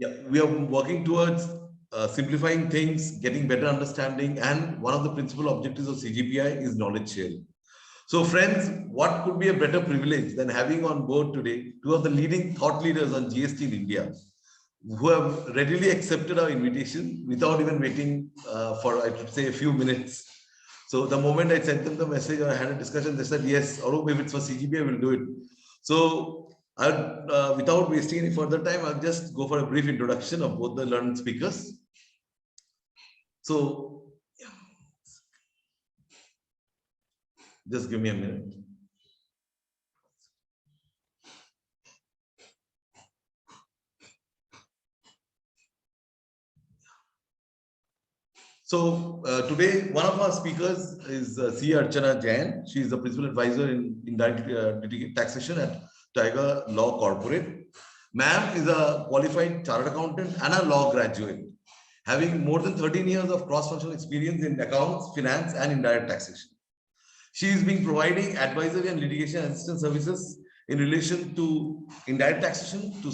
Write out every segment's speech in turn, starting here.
Yeah, we are working towards simplifying things, getting better understanding, and one of the principal objectives of CGPI is knowledge sharing. So, friends, what could be a better privilege than having on board today two of the leading thought leaders on GST in India, who have readily accepted our invitation without even waiting for, I should say, a few minutes. So the moment I sent them the message or I had a discussion, they said, yes, Arup, if it's for CGPI, we'll do it. So without wasting any further time, I'll just go for a brief introduction of both the learned speakers. So yeah. Just give me a minute. So today, one of our speakers is C. Archana Jain. She is the principal advisor in indirect taxation at Tiger Law Corporate. Ma'am is a qualified chartered accountant and a law graduate, having more than 13 years of cross-functional experience in accounts, finance, and indirect taxation. She is being providing advisory and litigation assistance services in relation to indirect taxation to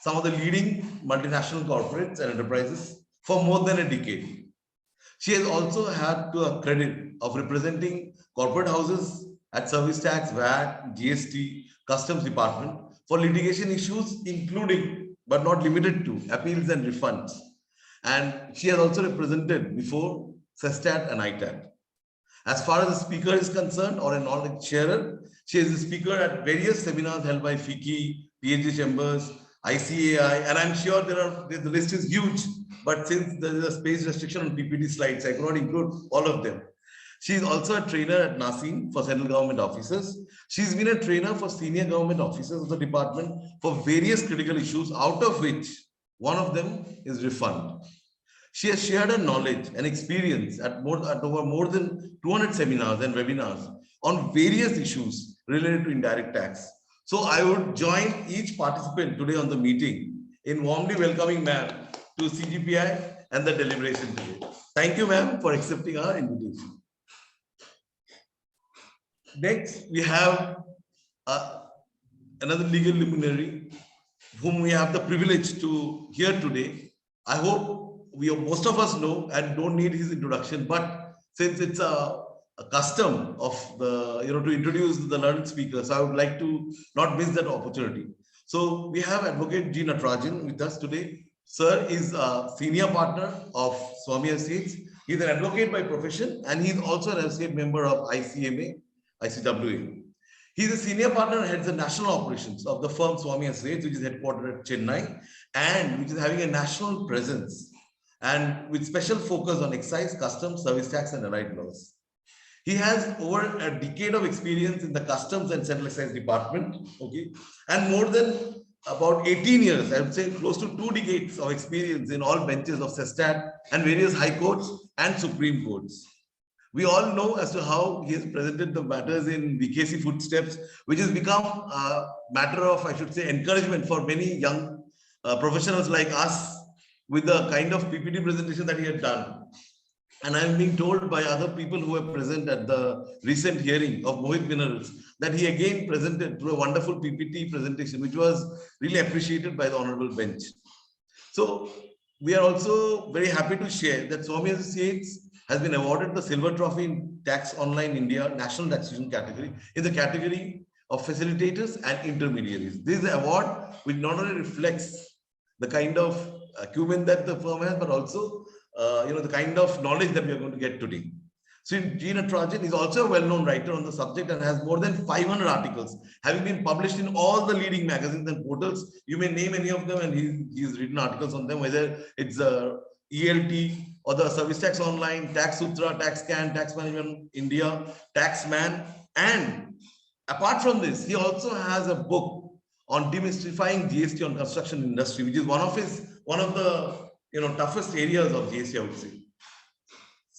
some of the leading multinational corporates and enterprises for more than a decade. She has also had the credit of representing corporate houses at service tax, VAT, GST, customs department for litigation issues, including but not limited to appeals and refunds. And she has also represented before CESTAT and ITAT. As far as the speaker is concerned or a knowledge sharer, she is a speaker at various seminars held by FICCI, PhD Chambers, ICAI, and I'm sure the list is huge, but since there is a space restriction on PPT slides, I cannot include all of them. She is also a trainer at NASIM for central government officers. She's been a trainer for senior government officers of the department for various critical issues, out of which one of them is refund. She has shared her knowledge and experience at over more than 200 seminars and webinars on various issues related to indirect tax. So I would join each participant today on the meeting in warmly welcoming ma'am to CGPI and the deliberation today. Thank you, ma'am, for accepting our invitation. Next, we have another legal luminary whom we have the privilege to hear today. I hope most of us know and don't need his introduction, but since it's a custom of the to introduce the learned speakers, I would like to not miss that opportunity. So we have Advocate G. Natarajan with us today. Sir is a senior partner of Swami Associates. He's an advocate by profession and he's also an associate member of ICMA, ICWA. He's a senior partner and heads the national operations of the firm Swami Associates, which is headquartered at Chennai and which is having a national presence and with special focus on excise, customs, service tax, and allied laws. He has over a decade of experience in the customs and central excise department, okay, and more than about 18 years, I would say close to 2 decades of experience in all benches of CESTAT and various high courts and Supreme Courts. We all know as to how he has presented the matters in VKC footsteps, which has become a matter of, I should say, encouragement for many young professionals like us with the kind of PPT presentation that he had done. And I'm being told by other people who were present at the recent hearing of Mohit Minerals that he again presented through a wonderful PPT presentation, which was really appreciated by the Honorable Bench. So we are also very happy to share that Swami Associates has been awarded the Silver Trophy in Tax Online India National Taxation category in the category of facilitators and intermediaries. This is an award which not only reflects the kind of acumen that the firm has, but also the kind of knowledge that we are going to get today. So G. Natarajan is also a well-known writer on the subject and has more than 500 articles, having been published in all the leading magazines and portals. You may name any of them and he's written articles on them, whether it's ELT or the Service Tax Online, Tax Sutra, Tax Scan, Tax Management India, Taxman. And apart from this, he also has a book on demystifying GST on construction industry, which is one of the toughest areas of GST, I would say.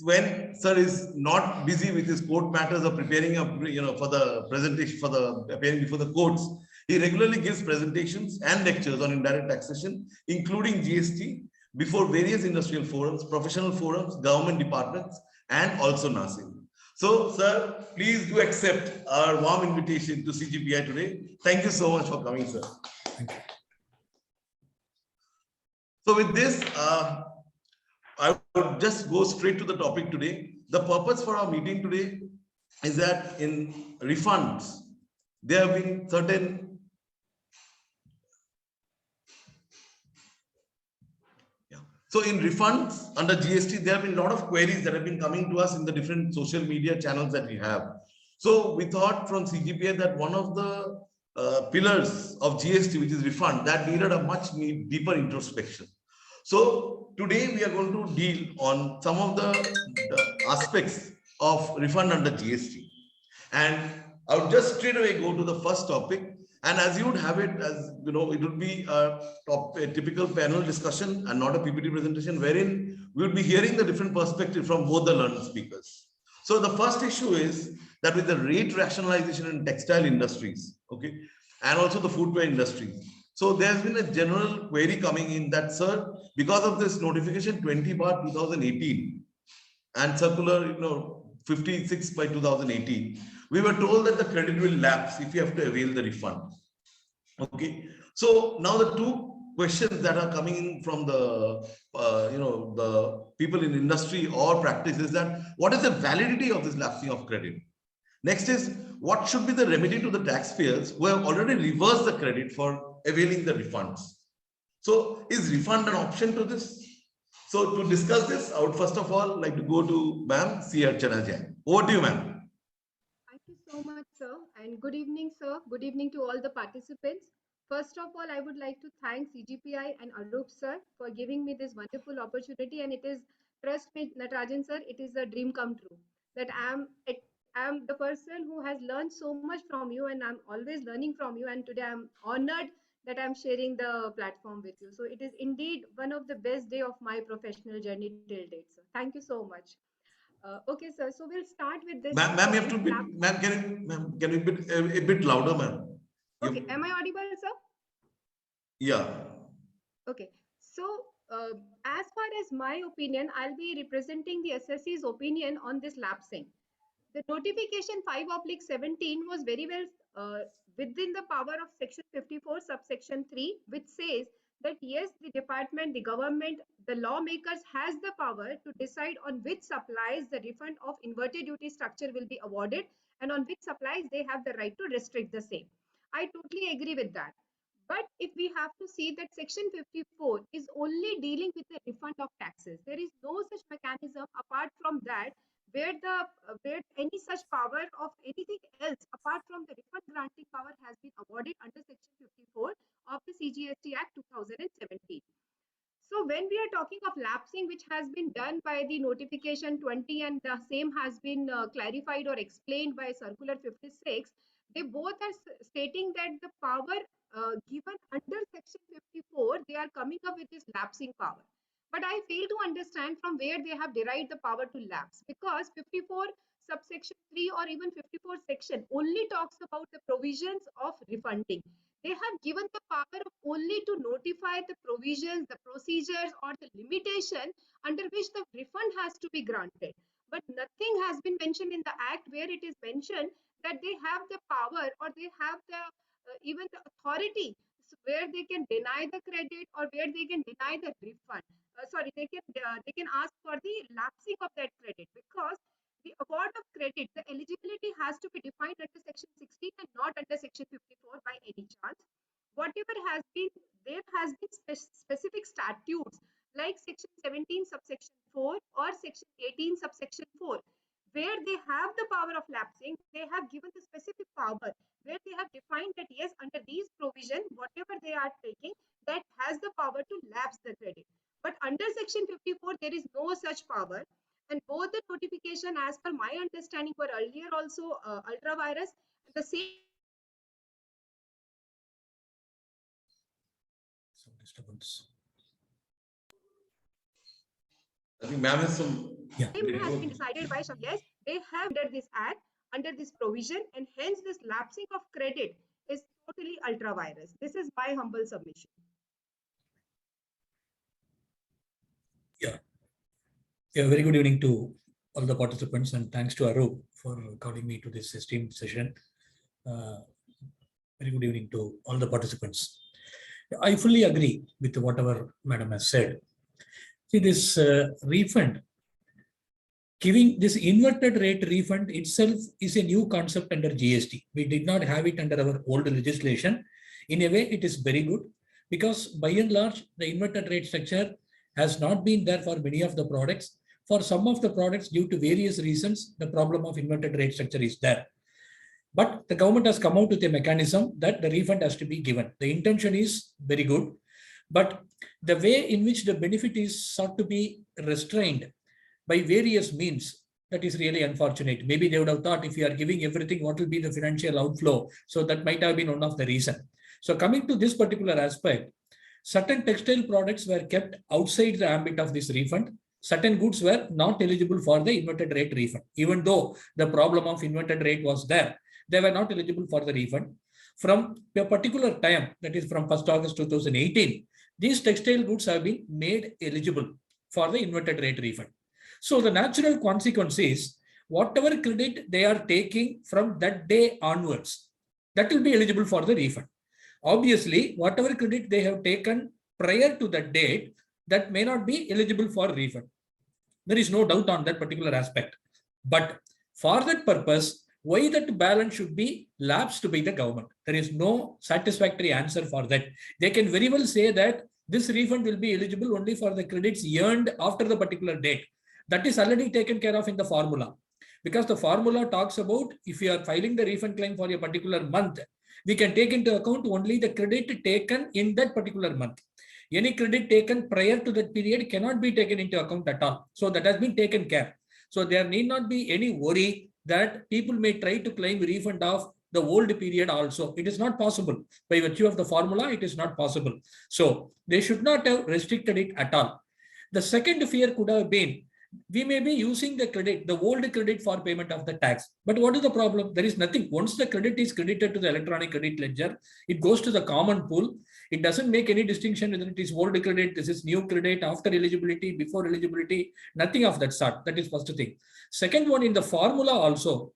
When sir is not busy with his court matters or preparing for the presentation for the appearing before the courts, he regularly gives presentations and lectures on indirect taxation, including GST, before various industrial forums, professional forums, government departments, and also NASIM. So, sir, please do accept our warm invitation to CGPI today. Thank you so much for coming, sir. Thank you. So with this, I would just go straight to the topic today. The purpose for our meeting today is that in refunds, there have been certain So in refunds under GST, there have been a lot of queries that have been coming to us in the different social media channels that we have. So we thought from CGPA that one of the pillars of GST, which is refund, that needed a much deeper introspection. So today we are going to deal on some of the aspects of refund under GST. And I would just straight away go to the first topic. And as you would have it, as you know, it would be a typical panel discussion and not a PPT presentation, wherein we would be hearing the different perspectives from both the learned speakers. So the first issue is that with the rate rationalization in textile industries, okay, and also the footwear industry. So there's been a general query coming in that, sir, because of this notification 20/2018 and circular, 56 by 2018, we were told that the credit will lapse if you have to avail the refund. Okay, so now the two questions that are coming in from the the people in industry or practice is that what is the validity of this lapsing of credit? Next is what should be the remedy to the taxpayers who have already reversed the credit for availing the refunds? So is refund an option to this? So to discuss this, I would first of all like to go to ma'am C. Archana Jain. Over to you, ma'am. Thank you so much, sir. And good evening, sir. Good evening to all the participants. First of all, I would like to thank CGPI and Arup, sir, for giving me this wonderful opportunity. And it is, trust me, Natarajan, sir, it is a dream come true that I'm the person who has learned so much from you, and I'm always learning from you. And today I'm honored that I'm sharing the platform with you. So it is indeed one of the best day of my professional journey till date, sir. Thank you so much. Okay, sir. So we'll start with this Ma'am, you have point. to be, ma'am, can you be a bit louder, ma'am? Okay, am I audible, sir? Yeah. Okay. So, as far as my opinion, I'll be representing the SSC's opinion on this lapsing. The notification 5/17 was very well within the power of section 54 subsection 3, which says that yes, the department, the government, the lawmakers has the power to decide on which supplies the refund of inverted duty structure will be awarded and on which supplies they have the right to restrict the same. I totally agree with that. But if we have to see that section 54 is only dealing with the refund of taxes, there is no such mechanism apart from that where any such power of anything else apart from the refund granting power has been awarded under section 54 of the CGST Act 2017. So when we are talking of lapsing, which has been done by the notification 20 and the same has been clarified or explained by circular 56, they both are stating that the power given under section 54, they are coming up with this lapsing power. But I fail to understand from where they have derived the power to lapse, because 54 subsection 3 or even 54 section only talks about the provisions of refunding. They have given the power only to notify the provisions, the procedures, or the limitation under which the refund has to be granted. But nothing has been mentioned in the act where it is mentioned that they have the power or they have the even the authority where they can deny the credit or where they can deny the refund. Sorry, they can ask for the lapsing of that credit, because the award of credit, the eligibility has to be defined under section 16 and not under section 54 by any chance. Whatever has been, there has been specific statutes like section 17 subsection 4 or section 18 subsection 4, where they have the power of lapsing. They have given the specific power where they have defined that yes, under these provision, whatever they are taking, that has the power to lapse the credit. But under section 54, there is no such power. And both the notification, as per my understanding, were earlier also ultra virus. The same Some disturbance. I think ma'am has some. Yeah. has been decided by some. Yes, they have under this act, under this provision, and hence this lapsing of credit is totally ultra virus. This is my humble submission. Yeah. Yeah. Very good evening to all the participants, and thanks to Arup for calling me to this esteemed session. Very good evening to all the participants. I fully agree with whatever Madam has said. See, this refund, giving this inverted rate refund itself is a new concept under GST. We did not have it under our old legislation. In a way, it is very good because by and large, the inverted rate structure has not been there for many of the products. For some of the products, due to various reasons, the problem of inverted rate structure is there. But the government has come out with a mechanism that the refund has to be given. The intention is very good, but the way in which the benefit is sought to be restrained by various means, that is really unfortunate. Maybe they would have thought if you are giving everything, what will be the financial outflow? So that might have been one of the reasons. So coming to this particular aspect, certain textile products were kept outside the ambit of this refund. Certain goods were not eligible for the inverted rate refund. Even though the problem of inverted rate was there, they were not eligible for the refund. From a particular time, that is from 1st August 2018, these textile goods have been made eligible for the inverted rate refund. So the natural consequence is whatever credit they are taking from that day onwards, that will be eligible for the refund. Obviously, whatever credit they have taken prior to that date, that may not be eligible for refund. There is no doubt on that particular aspect. But for that purpose, why that balance should be lapsed by the government? There is no satisfactory answer for that. They can very well say that this refund will be eligible only for the credits earned after the particular date. That is already taken care of in the formula. Because the formula talks about if you are filing the refund claim for a particular month, we can take into account only the credit taken in that particular month. Any credit taken prior to that period cannot be taken into account at all. So that has been taken care. So there need not be any worry that people may try to claim refund of the old period also. It is not possible. By virtue of the formula, it is not possible. So they should not have restricted it at all. The second fear could have been, we may be using the credit, the old credit for payment of the tax. But what is the problem? There is nothing. Once the credit is credited to the electronic credit ledger, it goes to the common pool. It doesn't make any distinction whether it is old credit, this is new credit, after eligibility, before eligibility, nothing of that sort. That is first thing. Second one, in the formula also,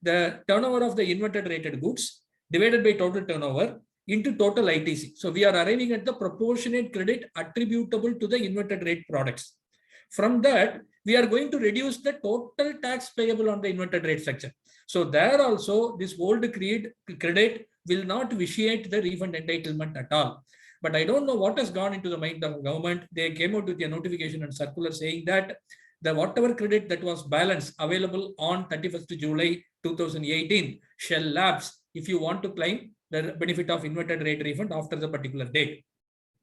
the turnover of the inverted rated goods divided by total turnover into total ITC. So we are arriving at the proportionate credit attributable to the inverted rate products. From that, we are going to reduce the total tax payable on the inverted rate structure. So there also, this old credit will not vitiate the refund entitlement at all. But I don't know what has gone into the mind of the government. They came out with a notification and circular saying that the whatever credit that was balanced available on 31st July 2018 shall lapse if you want to claim the benefit of inverted rate refund after the particular date.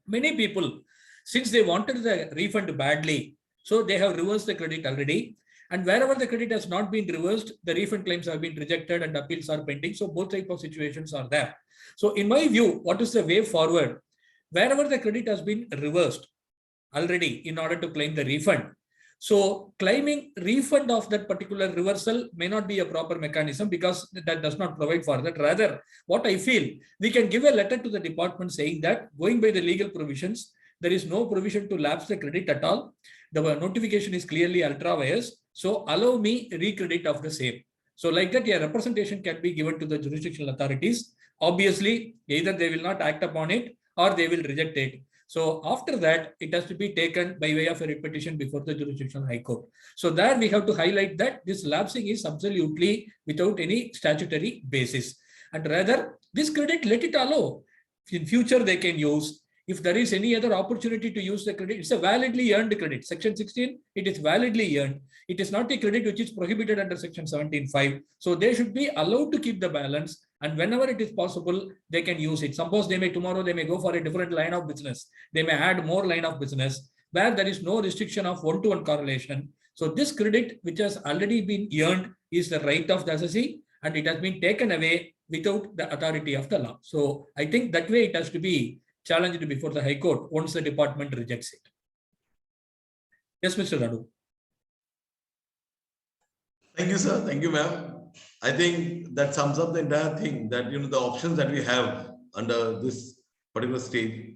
Many people, since they wanted the refund badly, so they have reversed the credit already. And wherever the credit has not been reversed, the refund claims have been rejected and appeals are pending. So both types of situations are there. So in my view, what is the way forward? Wherever the credit has been reversed already in order to claim the refund, so claiming refund of that particular reversal may not be a proper mechanism because that does not provide for that. Rather, what I feel, we can give a letter to the department saying that going by the legal provisions, there is no provision to lapse the credit at all. The notification is clearly ultra vires. So allow me recredit of the same. So like that, a representation can be given to the jurisdictional authorities. Obviously, either they will not act upon it or they will reject it. So after that, it has to be taken by way of a repetition before the jurisdictional high court. So there we have to highlight that this lapsing is absolutely without any statutory basis. And rather, this credit, let it allow. In future, they can use. If there is any other opportunity to use the credit, it's a validly earned credit. Section 16, it is validly earned. It is not a credit which is prohibited under Section 17(5). So they should be allowed to keep the balance. And whenever it is possible, they can use it. Suppose tomorrow they may go for a different line of business. They may add more line of business where there is no restriction of one-to-one correlation. So this credit, which has already been earned, is the right of the assessee, and it has been taken away without the authority of the law. So I think that way it has to be challenged before the High Court once the department rejects it. Yes, Mr. Radu. Thank you, sir. Thank you, ma'am. I think that sums up the entire thing, that the options that we have under this particular stage.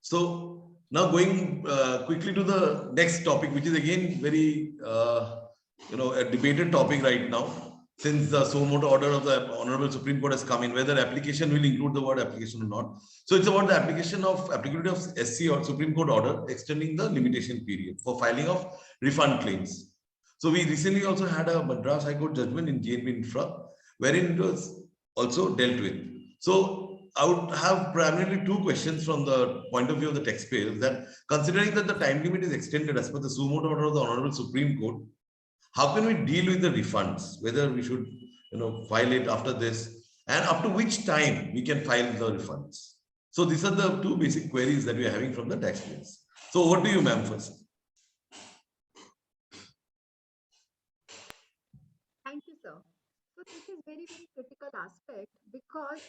So now going quickly to the next topic, which is again very a debated topic right now. since the suo motu order of the Honorable Supreme Court has come in, whether application will include the word application or not. So it's about the application of applicability of SC or Supreme Court order extending the limitation period for filing of refund claims. So we recently also had a Madras High Court judgment in JNB Infra, wherein it was also dealt with. So I would have primarily two questions from the point of view of the taxpayers, that considering that the time limit is extended as per the suo motu order of the Honorable Supreme Court, how can we deal with the refunds? Whether we should, file it after this, and up to which time we can file the refunds. So these are the two basic queries that we are having from the taxpayers. So what do you, ma'am, first? Thank you, sir. So this is very, very critical aspect because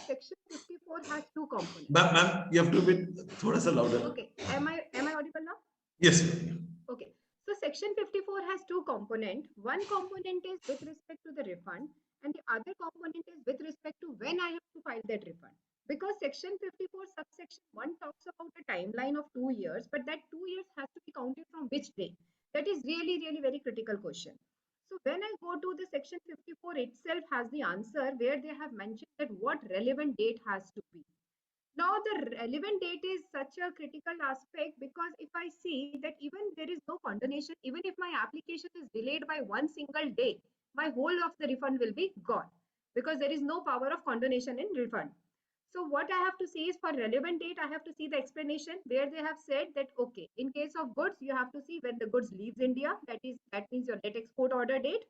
section 54 has two components. Ma'am, you have to be thoda sa louder. Okay, am I audible now? Yes, ma'am. Okay, so section 54 has two components. One component is with respect to the refund, and the other component is with respect to when I have to file that refund. Because section 54 subsection 1 talks about a timeline of 2 years, but that 2 years has to be counted from which day? That is really, really very critical question. So when I go to the section 54 itself has the answer where they have mentioned that what relevant date has to be. Now the relevant date is such a critical aspect because if I see that even there is no condonation, even if my application is delayed by one single day, my whole of the refund will be gone because there is no power of condonation in refund. So what I have to see is for relevant date, I have to see the explanation where they have said that, okay, in case of goods, you have to see when the goods leaves India, that means your net export order date.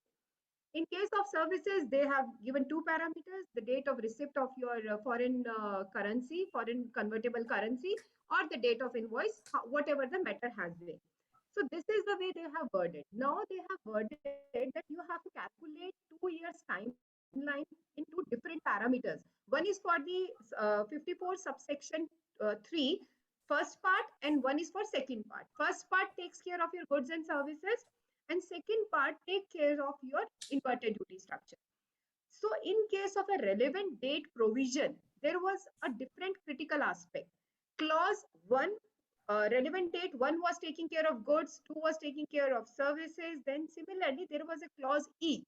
In case of services, they have given two parameters, the date of receipt of your foreign currency, foreign convertible currency, or the date of invoice, whatever the matter has been. So this is the way they have worded. Now they have worded that you have to calculate 2 years timeline in two different parameters. One is for the 54 subsection 3, first part, and one is for second part. First part takes care of your goods and services, and second part take care of your inverted duty structure. So in case of a relevant date provision, there was a different critical aspect. Clause 1, relevant date 1 was taking care of goods, 2 was taking care of services. Then similarly, there was a clause E,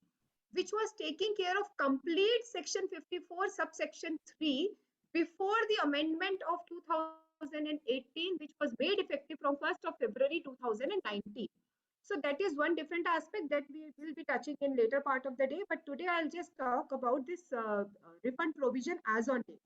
which was taking care of complete section 54 subsection 3 before the amendment of 2018, which was made effective from 1st of February 2019. So that is one different aspect that we will be touching in later part of the day. But today I'll just talk about this refund provision as on date.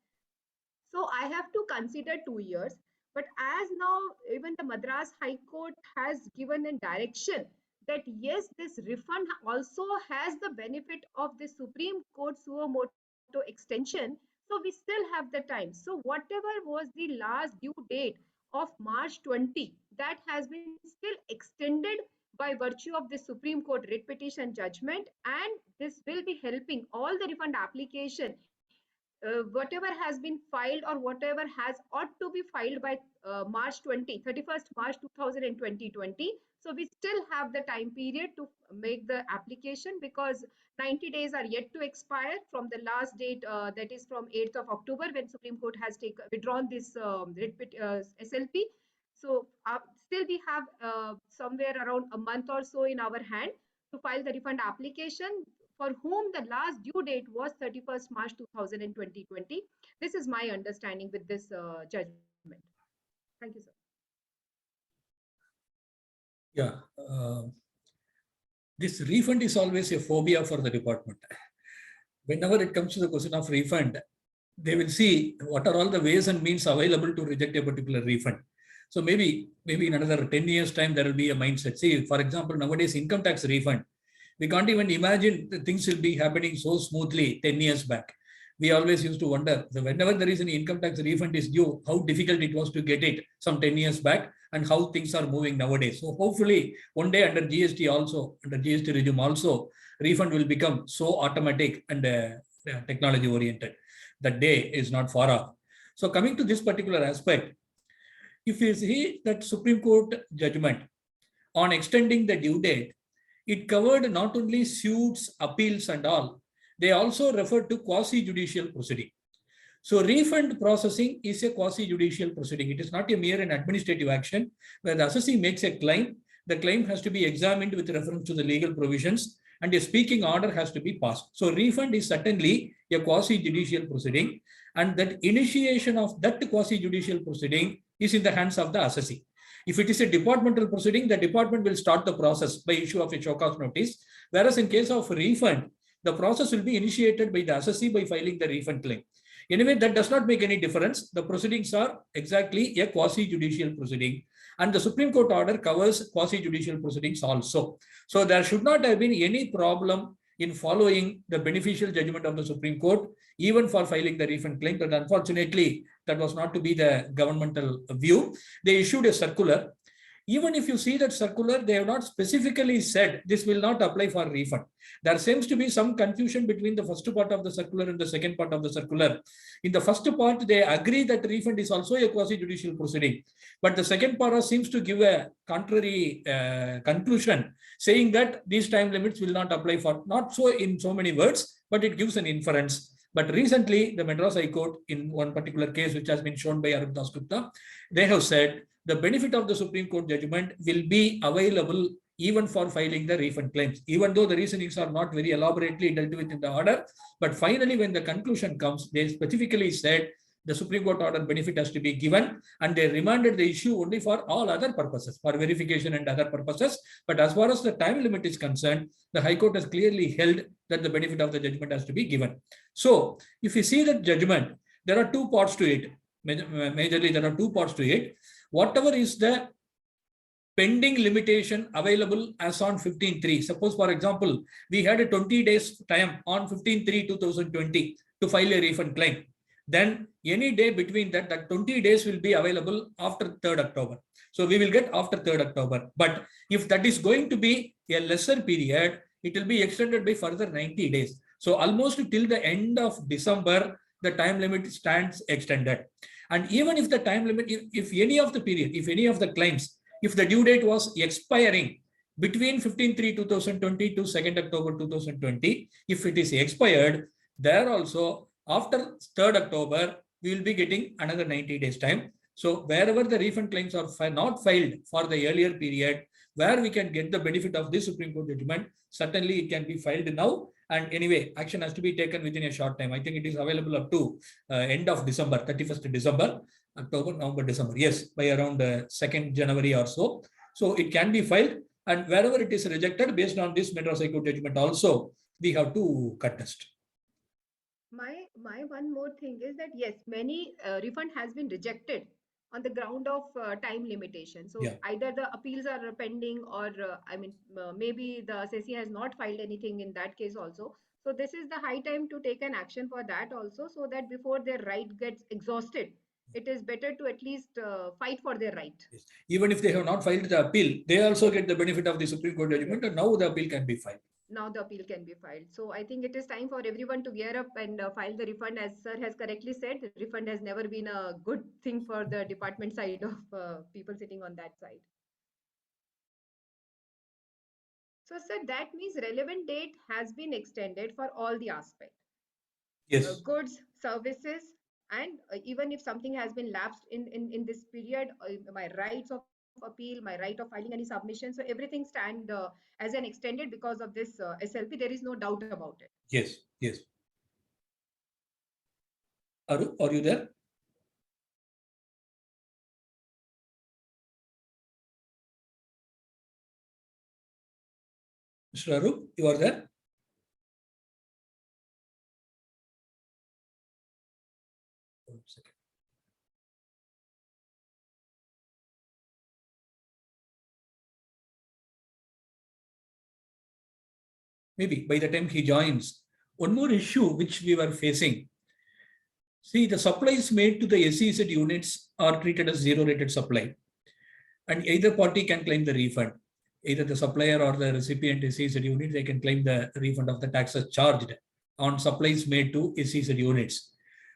So I have to consider 2 years. But as now even the Madras High Court has given a direction that yes, this refund also has the benefit of the Supreme Court suo motu extension. So we still have the time. So whatever was the last due date of March 20, that has been still extended by virtue of the Supreme Court writ petition judgment, and this will be helping all the refund application, whatever has been filed or whatever has ought to be filed by March 31st March 2020. So we still have the time period to make the application because 90 days are yet to expire from the last date, that is from 8th of October when Supreme Court has withdrawn this SLP. So still we have somewhere around a month or so in our hand to file the refund application, for whom the last due date was 31st March 2020. This is my understanding with this judgment. Thank you, sir. Yeah, this refund is always a phobia for the department. Whenever it comes to the question of refund, they will see what are all the ways and means available to reject a particular refund. So maybe in another 10 years time, there will be a mindset. See, for example, nowadays income tax refund, we can't even imagine that things will be happening so smoothly 10 years back. We always used to wonder, so whenever there is an income tax refund is due, how difficult it was to get it some 10 years back and how things are moving nowadays. So hopefully one day under GST also, under GST regime also, refund will become so automatic and technology oriented. That day is not far off. So coming to this particular aspect, if you see that Supreme Court judgment on extending the due date, it covered not only suits, appeals and all, they also referred to quasi-judicial proceeding. So refund processing is a quasi-judicial proceeding. It is not a mere an administrative action where the assessee makes a claim. The claim has to be examined with reference to the legal provisions and a speaking order has to be passed. So refund is certainly a quasi-judicial proceeding, and that initiation of that quasi-judicial proceeding is in the hands of the assessee. If it is a departmental proceeding, the department will start the process by issue of a show cause notice. Whereas in case of refund, the process will be initiated by the assessee by filing the refund claim. Anyway, that does not make any difference. The proceedings are exactly a quasi-judicial proceeding, and the Supreme Court order covers quasi-judicial proceedings also. So there should not have been any problem in following the beneficial judgment of the Supreme Court, even for filing the refund claim. But unfortunately, that was not to be the governmental view. They issued a circular. Even if you see that circular, they have not specifically said this will not apply for refund. There seems to be some confusion between the first part of the circular and the second part of the circular. In the first part, they agree that refund is also a quasi-judicial proceeding. But the second part seems to give a contrary conclusion, saying that these time limits will not apply for, not so in so many words, but it gives an inference. But recently, the Madras High Court, in one particular case, which has been shown by Arup Das Gupta, they have said the benefit of the Supreme Court judgment will be available even for filing the refund claims, even though the reasonings are not very elaborately dealt with in the order. But finally, when the conclusion comes, they specifically said the Supreme Court order benefit has to be given, and they remanded the issue only for all other purposes, for verification and other purposes. But as far as the time limit is concerned, the High Court has clearly held that the benefit of the judgment has to be given. So if you see that judgment, there are two parts to it. Majorly, there are two parts to it. Whatever is the pending limitation available as on 15/3. Suppose, for example, we had a 20 days time on 15/3/2020 to file a refund claim. Then any day between that 20 days will be available after 3rd October. So we will get after 3rd October. But if that is going to be a lesser period, it will be extended by further 90 days. So almost till the end of December, the time limit stands extended. And even if the time limit, if any of the period, if any of the claims, if the due date was expiring between 15/3/2020 to 2nd October 2020, if it is expired, there also after 3rd October, we will be getting another 90 days time. So wherever the refund claims are not filed for the earlier period, where we can get the benefit of this Supreme Court judgment, certainly it can be filed now. And anyway, action has to be taken within a short time. I think it is available up to end of December, 31st December, October, November, December. Yes, by around 2nd January or so. So it can be filed. And wherever it is rejected based on this Madras High Court judgment also, we have to contest. My one more thing is that yes, many refund has been rejected on the ground of time limitation. So Yeah. either the appeals are pending, or maybe the assessee has not filed anything in that case also. So this is the high time to take an action for that also, so that before their right gets exhausted, it is better to at least fight for their right. Yes. Even if they have not filed the appeal, they also get the benefit of the Supreme Court judgment, and now the appeal can be filed. Now the appeal can be filed. So I think it is time for everyone to gear up and file the refund. As sir has correctly said, the refund has never been a good thing for the department side of people sitting on that side. So sir, that means relevant date has been extended for all the aspects. Yes. Goods, services, and even if something has been lapsed in this period, my rights of appeal, my right of filing any submission, so everything stand as an extended because of this SLP. There is no doubt about it. Yes. Yes. Aru, are you there? Mr. Aru, you are there? One second. Maybe by the time he joins, one more issue which we were facing. See, the supplies made to the SEZ units are treated as zero-rated supply, and either party can claim the refund. Either the supplier or the recipient SEZ unit, they can claim the refund of the taxes charged on supplies made to SEZ units.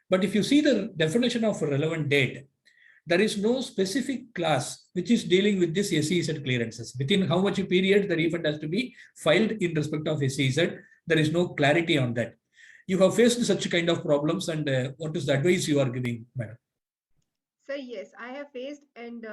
But if you see the definition of relevant date, there is no specific class which is dealing with this SEZ clearances. Within how much period the refund has to be filed in respect of SEZ, there is no clarity on that. You have faced such kind of problems, and what is the advice you are giving, madam? So yes, I have faced, and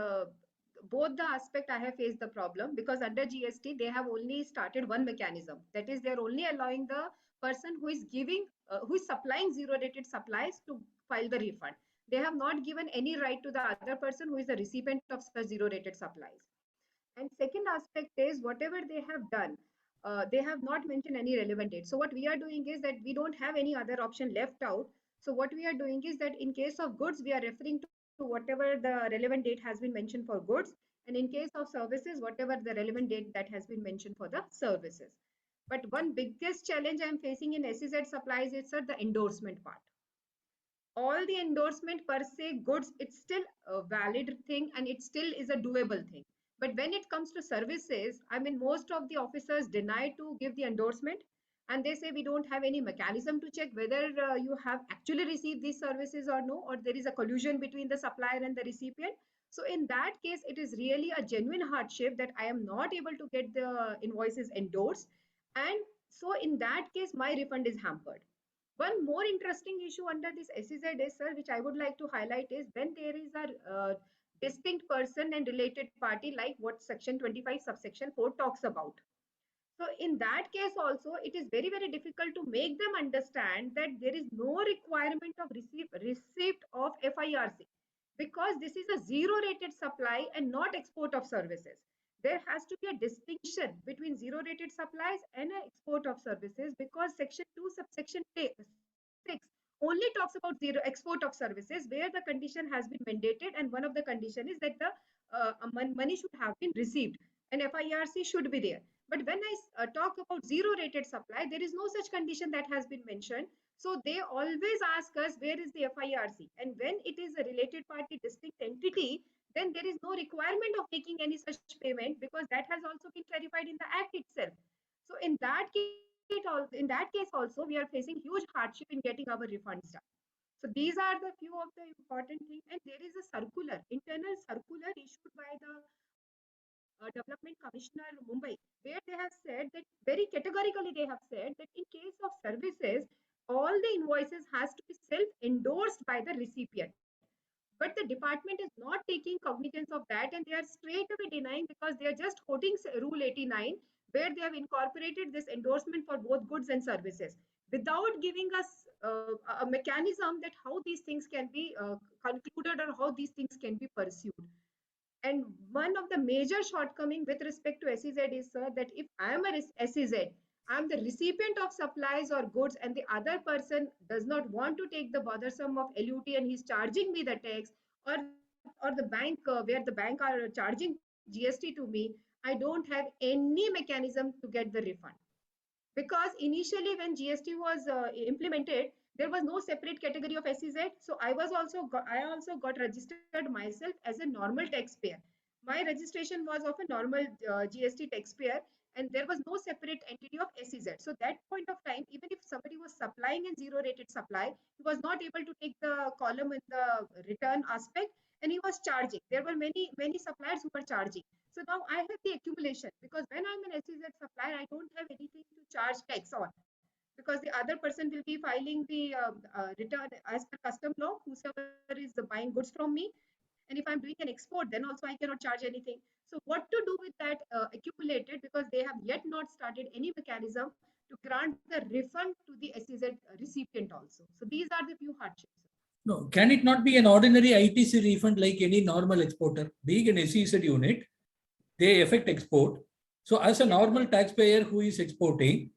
both the aspect I have faced the problem, because under GST they have only started one mechanism, that is they're only allowing the person who is giving who is supplying zero rated supplies to file the refund. They have not given any right to the other person who is the recipient of such zero rated supplies. And second aspect is whatever they have done, they have not mentioned any relevant date. So what we are doing is that we don't have any other option left out. So what we are doing is that in case of goods, we are referring to whatever the relevant date has been mentioned for goods. And in case of services, whatever the relevant date that has been mentioned for the services. But one biggest challenge I'm facing in SEZ supplies is, sir, the endorsement part. All the endorsement per se goods, it's still a valid thing and it still is a doable thing. But when it comes to services, I mean, most of the officers deny to give the endorsement, and they say we don't have any mechanism to check whether you have actually received these services or no, or there is a collusion between the supplier and the recipient. So in that case, it is really a genuine hardship that I am not able to get the invoices endorsed. And so in that case, my refund is hampered. One more interesting issue under this SEZ is, sir, which I would like to highlight, is when there is a distinct person and related party, like what section 25 subsection 4 talks about. So in that case also, it is very, very difficult to make them understand that there is no requirement of receipt of FIRC, because this is a zero rated supply and not export of services. There has to be a distinction between zero rated supplies and export of services, because section 2 subsection 6 only talks about zero export of services, where the condition has been mandated, and one of the condition is that the money should have been received and FIRC should be there. But when I talk about zero rated supply, there is no such condition that has been mentioned. So they always ask us, where is the FIRC? And when it is a related party distinct entity, then there is no requirement of making any such payment, because that has also been clarified in the Act itself. So in that case also, we are facing huge hardship in getting our refunds done. So these are the few of the important things. And there is a circular, internal circular issued by the Development Commissioner Mumbai, where they have said that, very categorically they have said that in case of services, all the invoices has to be self-endorsed by the recipient. But the department is not taking cognizance of that, and they are straight away denying, because they are just quoting Rule 89, where they have incorporated this endorsement for both goods and services, without giving us a mechanism that how these things can be concluded or how these things can be pursued. And one of the major shortcoming with respect to SEZ is, sir, that if I am a SEZ, I am the recipient of supplies or goods, and the other person does not want to take the bothersome of LUT and he's charging me the tax, or the bank, where the bank are charging GST to me, I don't have any mechanism to get the refund. Because initially when GST was implemented, there was no separate category of SEZ. So I also got registered myself as a normal taxpayer. My registration was of a normal GST taxpayer, and there was no separate entity of SEZ. So that point of time, even if somebody was supplying in zero rated supply, he was not able to take the column in the return aspect, and he was charging. There were many suppliers who were charging. So now I have the accumulation, because when I'm an SEZ supplier, I don't have anything to charge tax on, because the other person will be filing the return as per custom law, whosoever is buying goods from me. And if I'm doing an export, then also I cannot charge anything. So what to do with that accumulated, because they have yet not started any mechanism to grant the refund to the SEZ recipient also. So these are the few hardships. No, can it not be an ordinary ITC refund like any normal exporter? Being an SEZ unit, they effect export. So as a normal taxpayer who is exporting,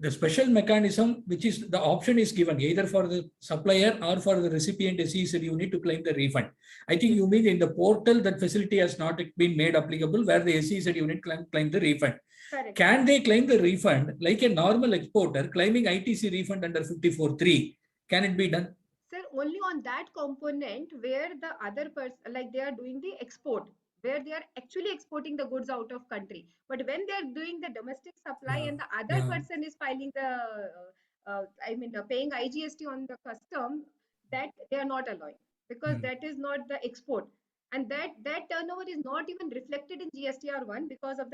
the special mechanism, which is the option is given either for the supplier or for the recipient SEZ unit to claim the refund. I think you mean in the portal that facility has not been made applicable, where the SEZ unit claim the refund. Correct. Can they claim the refund like a normal exporter claiming ITC refund under 54(3)? Can it be done? Sir, only on that component where the other person, like they are doing the export, where they are actually exporting the goods out of country. But when they are doing the domestic supply and the other person is filing the, paying IGST on the custom, that they are not allowing, because that is not the export. And that turnover is not even reflected in GSTR1, because of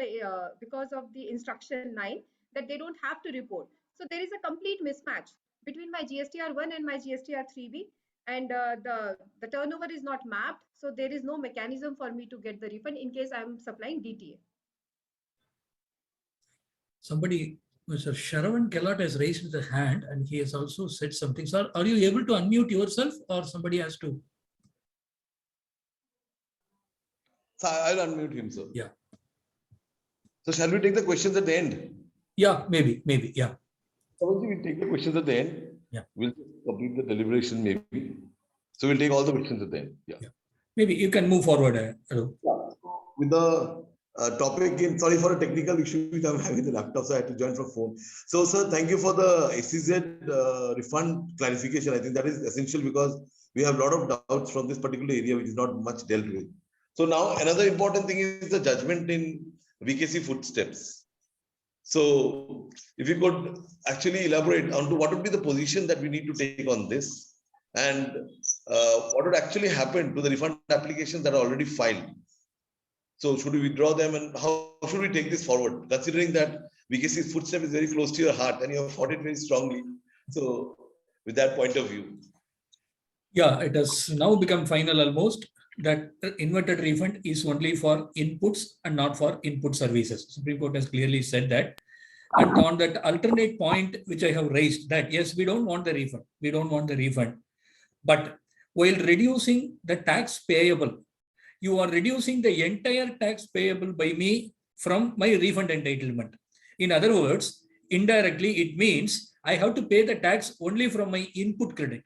the instruction 9, that they don't have to report. So there is a complete mismatch between my GSTR1 and my GSTR3B. and the turnover is not mapped, so there is no mechanism for me to get the refund in case I'm supplying DTA. Somebody, Mr. Sharavan Kellot has raised the hand and he has also said something. Sir, are you able to unmute yourself or somebody has to? So I'll unmute him, sir. Yeah. So shall we take the questions at the end? Yeah, maybe, yeah. We'll take the questions at the end. Yeah. We'll complete the deliberation maybe. So we'll take all the questions at the end. Yeah. Maybe you can move forward. Arup. With the topic again, sorry for a technical issue which I'm having the laptop, so I had to join from phone. So, sir, thank you for the SEZ refund clarification. I think that is essential because we have a lot of doubts from this particular area which is not much dealt with. So now another important thing is the judgment in VKC footsteps. So if you could actually elaborate on to what would be the position that we need to take on this and what would actually happen to the refund applications that are already filed. So should we withdraw them and how should we take this forward? Considering that VKC's footstep is very close to your heart and you have fought it very strongly. So with that point of view. Yeah, it has now become final almost that inverted refund is only for inputs and not for input services. Supreme Court has clearly said that. And on that alternate point, which I have raised, that yes, we don't want the refund. We don't want the refund. But while reducing the tax payable, you are reducing the entire tax payable by me from my refund entitlement. In other words, indirectly, it means I have to pay the tax only from my input credit.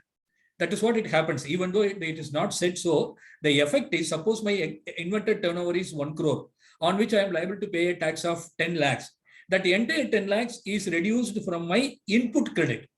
That is what it happens. Even though it is not said so, the effect is, suppose my inverted turnover is 1 crore, on which I am liable to pay a tax of 10 lakhs. That entire 10 lakhs is reduced from my input credit.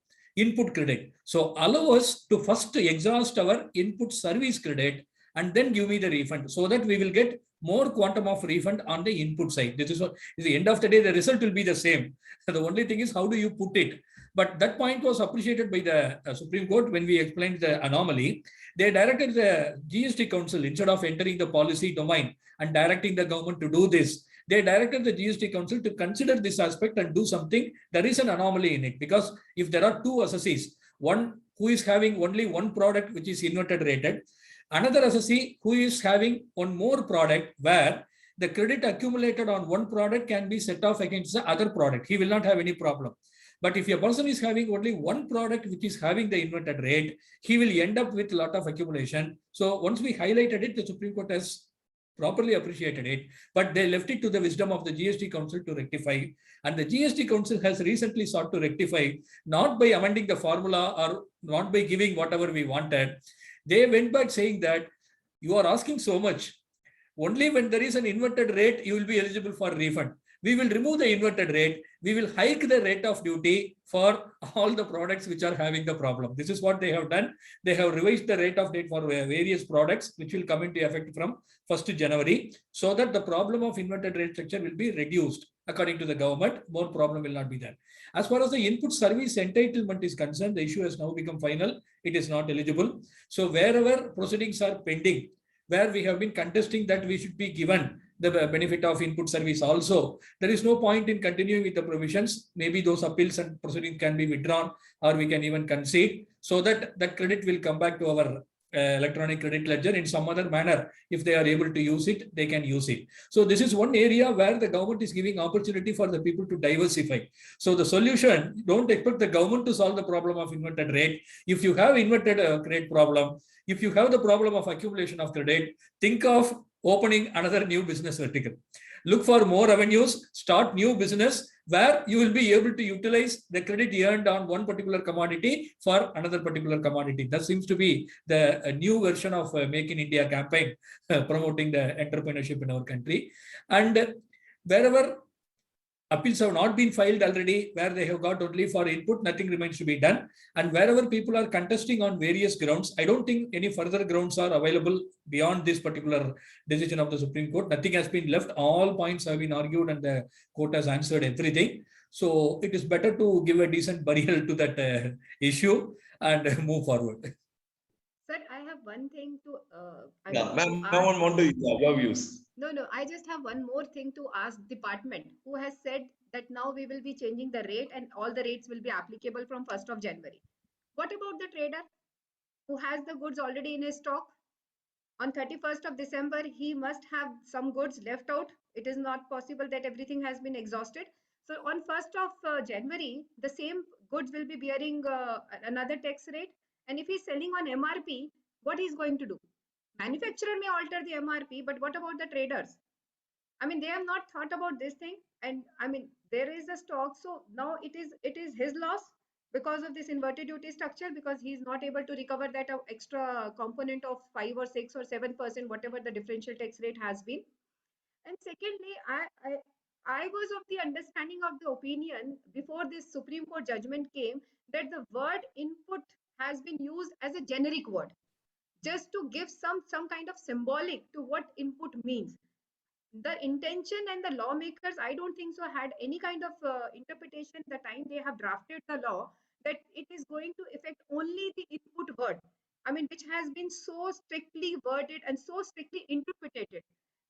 So allow us to first exhaust our input service credit and then give me the refund so that we will get more quantum of refund on the input side. This is what, at the end of the day, the result will be the same. The only thing is how do you put it? But that point was appreciated by the Supreme Court when we explained the anomaly. They directed the GST Council, instead of entering the policy domain and directing the government to do this, they directed the GST Council to consider this aspect and do something. There is an anomaly in it because if there are two assessees, one who is having only one product which is inverted rated, another assessee who is having one more product where the credit accumulated on one product can be set off against the other product. He will not have any problem. But if a person is having only one product which is having the inverted rate, he will end up with a lot of accumulation. So once we highlighted it, the Supreme Court has properly appreciated it, but they left it to the wisdom of the GST Council to rectify. And the GST Council has recently sought to rectify, not by amending the formula or not by giving whatever we wanted. They went back saying that you are asking so much. Only when there is an inverted rate, you will be eligible for refund. We will remove the inverted rate. We will hike the rate of duty for all the products which are having the problem. This is what they have done. They have revised the rate of date for various products, which will come into effect from 1st January, so that the problem of inverted rate structure will be reduced. According to the government, more problem will not be there. As far as the input service entitlement is concerned, the issue has now become final. It is not eligible. So wherever proceedings are pending, where we have been contesting that we should be given the benefit of input service also, there is no point in continuing with the provisions. Maybe those appeals and proceedings can be withdrawn, or we can even concede, so that that credit will come back to our electronic credit ledger in some other manner. If they are able to use it, they can use it. So this is one area where the government is giving opportunity for the people to diversify. So the solution, don't expect the government to solve the problem of inverted rate. If you have inverted rate problem, if you have the problem of accumulation of credit, think of opening another new business vertical. Look for more avenues, start new business where you will be able to utilize the credit earned on one particular commodity for another particular commodity. That seems to be the new version of Make in India campaign, promoting the entrepreneurship in our country. And wherever appeals have not been filed already, where they have got only for input, nothing remains to be done. And wherever people are contesting on various grounds, I don't think any further grounds are available beyond this particular decision of the Supreme Court. Nothing has been left. All points have been argued and the court has answered everything. So it is better to give a decent burial to that issue and move forward. Sir, I have one thing to. Ma'am, I want to your views. No, I just have one more thing to ask department, who has said that now we will be changing the rate and all the rates will be applicable from 1st of January. What about the trader? who has the goods already in his stock. On 31st of December, he must have some goods left out. It is not possible that everything has been exhausted. So on 1st of January, the same goods will be bearing another tax rate. And if he's selling on MRP, what he's going to do? Manufacturer may alter the MRP, but what about the traders? I mean, they have not thought about this thing. And I mean, there is a stock. So now it is his loss because of this inverted duty structure, because he's not able to recover that extra component of 5 or 6 or 7%, whatever the differential tax rate has been. And secondly, I was of the understanding of the opinion before this Supreme Court judgment came that the word input has been used as a generic word, just to give some kind of symbolic to what input means. The intention and the lawmakers, I don't think so, had any kind of interpretation the time they have drafted the law, that it is going to affect only the input word. I mean, which has been so strictly worded and so strictly interpreted.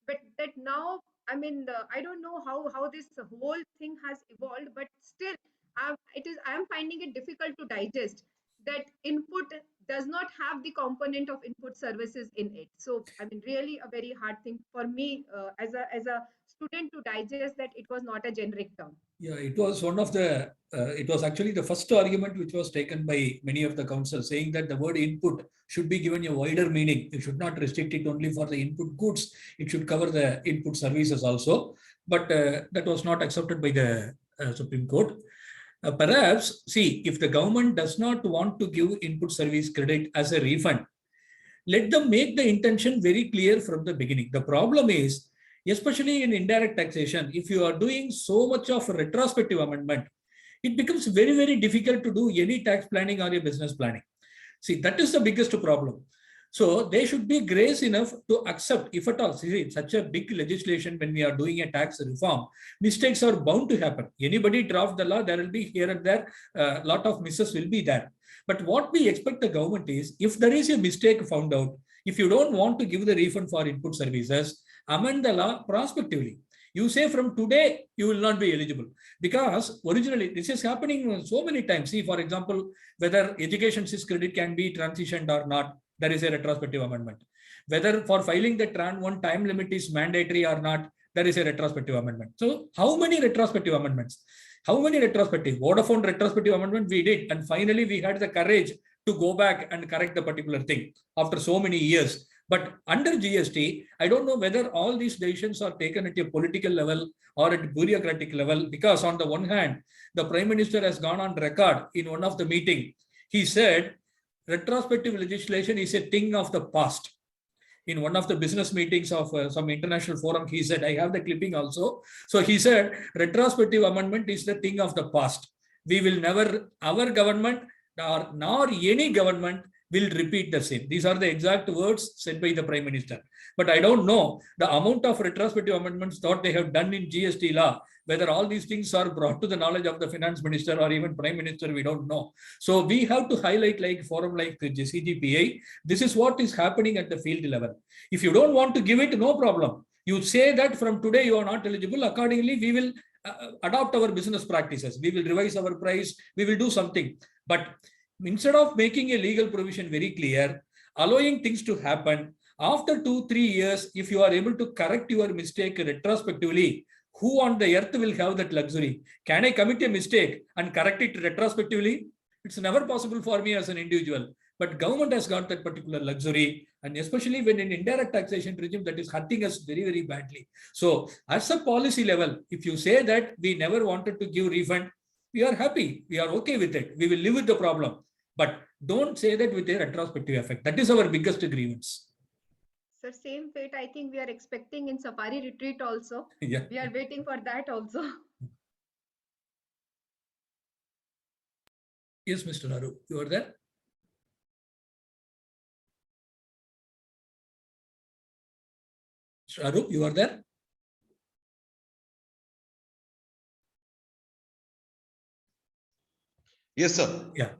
But that now, I mean, I don't know how this whole thing has evolved, but still, I am finding it difficult to digest that input does not have the component of input services in it. So, I mean, really a very hard thing for me as a student to digest that it was not a generic term. Yeah, it was one of the, it was actually the first argument which was taken by many of the councils, saying that the word input should be given a wider meaning. You should not restrict it only for the input goods. It should cover the input services also. But that was not accepted by the Supreme Court. Perhaps, see, if the government does not want to give input service credit as a refund, let them make the intention very clear from the beginning. The problem is, especially in indirect taxation, if you are doing so much of retrospective amendment, it becomes very, very difficult to do any tax planning or a business planning. See, that is the biggest problem. So they should be grace enough to accept, if at all, see, such a big legislation, when we are doing a tax reform, mistakes are bound to happen. Anybody draft the law, there will be here and there, a lot of misses will be there. But what we expect the government is, if there is a mistake found out, if you don't want to give the refund for input services, amend the law prospectively. You say from today, you will not be eligible. Because originally, this is happening so many times. See, for example, whether education sys credit can be transitioned or not, there is a retrospective amendment. Whether for filing the Tran 1 time limit is mandatory or not, there is a retrospective amendment. So how many retrospective amendments? How many retrospective? Vodafone retrospective amendment we did. And finally, we had the courage to go back and correct the particular thing after so many years. But under GST, I don't know whether all these decisions are taken at a political level or at bureaucratic level, because on the one hand, the Prime Minister has gone on record in one of the meeting. He said, retrospective legislation is a thing of the past. In one of the business meetings of some international forum, he said, I have the clipping also. So he said, retrospective amendment is the thing of the past. We will never, our government nor any government will repeat the same. These are the exact words said by the Prime Minister. But I don't know the amount of retrospective amendments that they have done in GST law, whether all these things are brought to the knowledge of the Finance Minister or even Prime Minister, we don't know. So we have to highlight, like forum like CGPA, this is what is happening at the field level. If you don't want to give it, no problem. You say that from today you are not eligible. Accordingly, we will adopt our business practices. We will revise our price. We will do something. But instead of making a legal provision very clear, allowing things to happen, after 2-3 years, if you are able to correct your mistake retrospectively, who on the earth will have that luxury? Can I commit a mistake and correct it retrospectively? It's never possible for me as an individual. But government has got that particular luxury, and especially when in indirect taxation regime, that is hurting us very, very badly. So as a policy level, if you say that we never wanted to give refund, we are happy. We are okay with it. We will live with the problem. But don't say that with a retrospective effect. That is our biggest grievance. Sir, same fate I think we are expecting in Safari retreat also. Yeah. We are waiting for that also. Yes, Mr. Arup, you are there? Mr. Arup, you are there? Yes, sir. Yeah.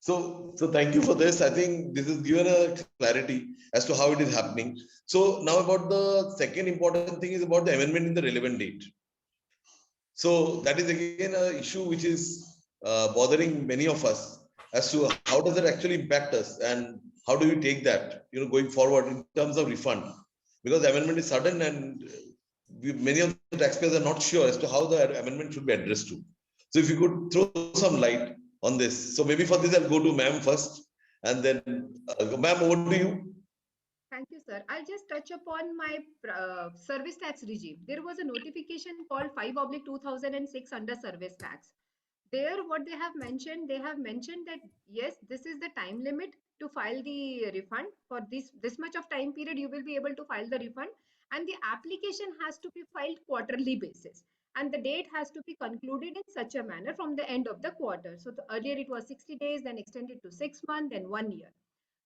So thank you for this. I think this is given a clarity as to how it is happening. So now about the second important thing is about the amendment in the relevant date. So that is again an issue which is bothering many of us. as to how does it actually impact us and how do we take that, going forward in terms of refund? Because the amendment is sudden and many of the taxpayers are not sure as to how the amendment should be addressed to. So if you could throw some light on this. So maybe for this, I'll go to ma'am first and then ma'am, over to you. Thank you, sir. I'll just touch upon my service tax regime. There was a notification called 5/2006 under service tax. There, what they have mentioned that yes, this is the time limit to file the refund. For this much of time period, you will be able to file the refund, and the application has to be filed quarterly basis. And the date has to be concluded in such a manner from the end of the quarter. So earlier it was 60 days, then extended to 6 months, then 1 year.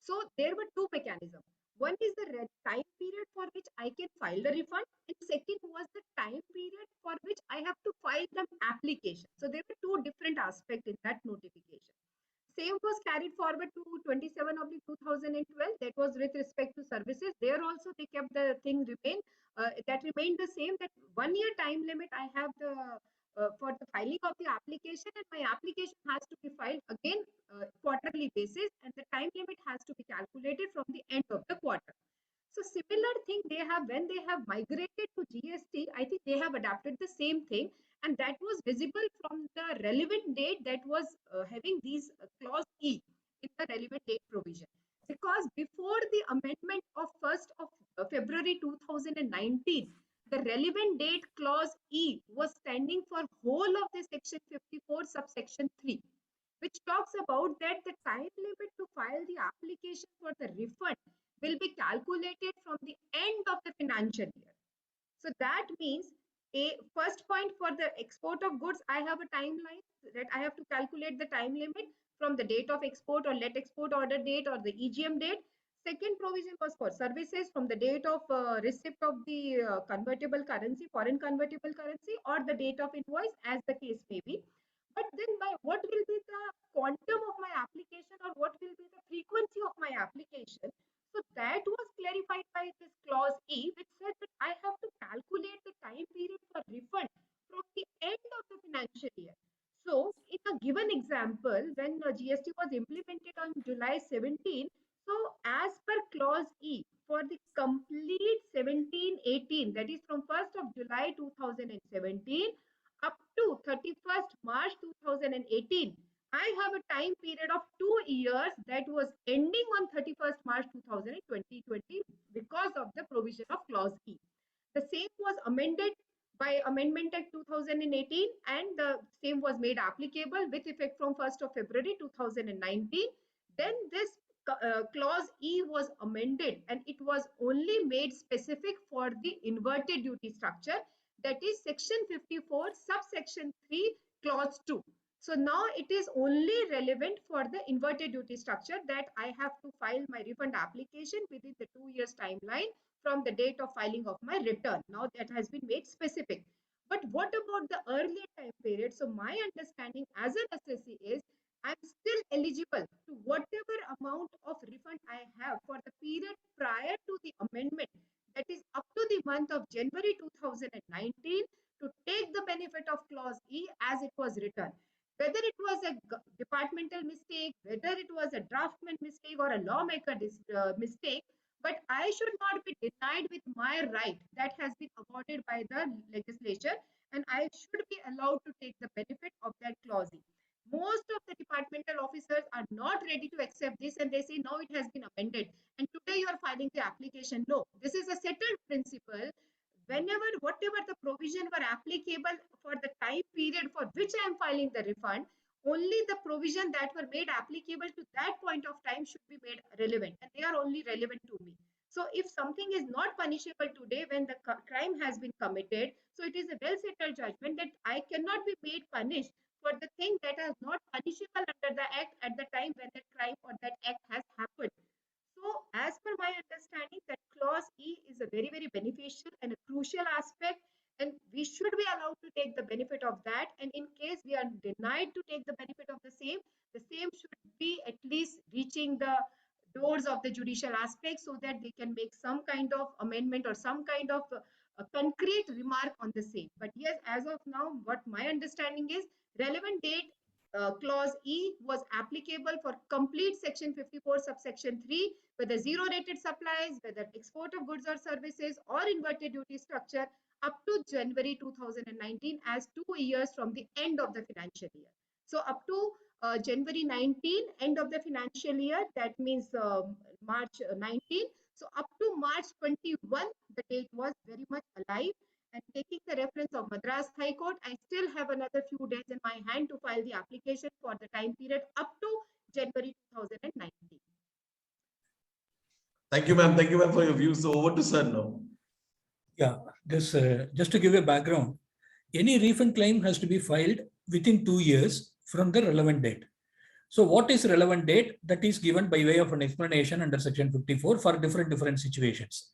So there were two mechanisms. One is the time period for which I can file the refund, and second was the time period for which I have to file the application. So there were two different aspects in that notification. Same was carried forward to 27 of the 2012. That was with respect to services. There also they kept the thing that remained the same. That 1 year time limit I have for the filing of the application, and my application has to be filed again quarterly basis, and the time limit has to be calculated from the end of the quarter. So similar thing they have when they have migrated to GST. I think they have adapted the same thing, and that was visible from the relevant date that was having these clause E in the relevant date provision. Because before the amendment of 1st of February 2019, the relevant date clause E was standing for whole of the section 54 subsection 3, which talks about that the time limit to file the application for the refund will be calculated from the end of the financial year. So that means a first point for the export of goods, I have a timeline that I have to calculate the time limit from the date of export or let export order date or the EGM date. Second provision was for services from the date of receipt of the convertible currency, foreign convertible currency, or the date of invoice, as the case may be. But then what will be the quantum of my application, or what will be the frequency of my application? So that was clarified by this clause E, which said that I have to calculate the time period for refund from the end of the financial year. So in a given example, when GST was implemented on July 17, so as per clause E, for the complete 17-18, that is from 1st of July 2017 up to 31st March 2018, I have a time period of 2 years that was ending on 31st March 2020 because of the provision of clause E. The same was amended by Amendment Act 2018, and the same was made applicable with effect from 1st of February 2019. Then this clause E was amended, and it was only made specific for the inverted duty structure, that is section 54 subsection 3 clause 2. So now it is only relevant for the inverted duty structure, that I have to file my refund application within the 2 years timeline from the date of filing of my return. Now that has been made specific. But what about the earlier time period? So my understanding as an assessee is I'm still eligible to whatever amount of refund I have for the period prior to the amendment, that is up to the month of January 2019, to take the benefit of clause E as it was written. Whether it was a departmental mistake, whether it was a draftman mistake or a lawmaker mistake, but I should not be denied with my right that has been awarded by the legislature, and I should be allowed to take the benefit of that clause. Most of the departmental officers are not ready to accept this, and they say, no, it has been amended, and today you are filing the application. No, this is a settled principle. Whenever, whatever the provision were applicable for the time period for which I am filing the refund, only the provision that were made applicable to that point of time should be made relevant, and they are only relevant to me. So if something is not punishable today when the crime has been committed, so it is a well settled judgment that I cannot be made punished for the thing that is not punishable under the act at the time when that crime or that act has happened. So as per my understanding, that clause E is a very, very beneficial and a crucial aspect, and we should be allowed to take the benefit of that. And in case we are denied to take the benefit of the same should be at least reaching the doors of the judicial aspect, so that they can make some kind of amendment or some kind of a concrete remark on the same. But yes, as of now, what my understanding is, relevant date clause E was applicable for complete section 54 subsection 3, whether zero rated supplies, whether export of goods or services or inverted duty structure up to January 2019 as 2 years from the end of the financial year. So up to January 19, end of the financial year, that means March 19. So up to March 21, the date was very much alive. And taking the reference of Madras High Court, I still have another few days in my hand to file the application for the time period up to January 2019. Thank you, ma'am. Thank you, ma'am, for your views. So over to sir now. Yeah, this just to give a background, any refund claim has to be filed within 2 years from the relevant date. So what is relevant date? That is given by way of an explanation under section 54 for different situations.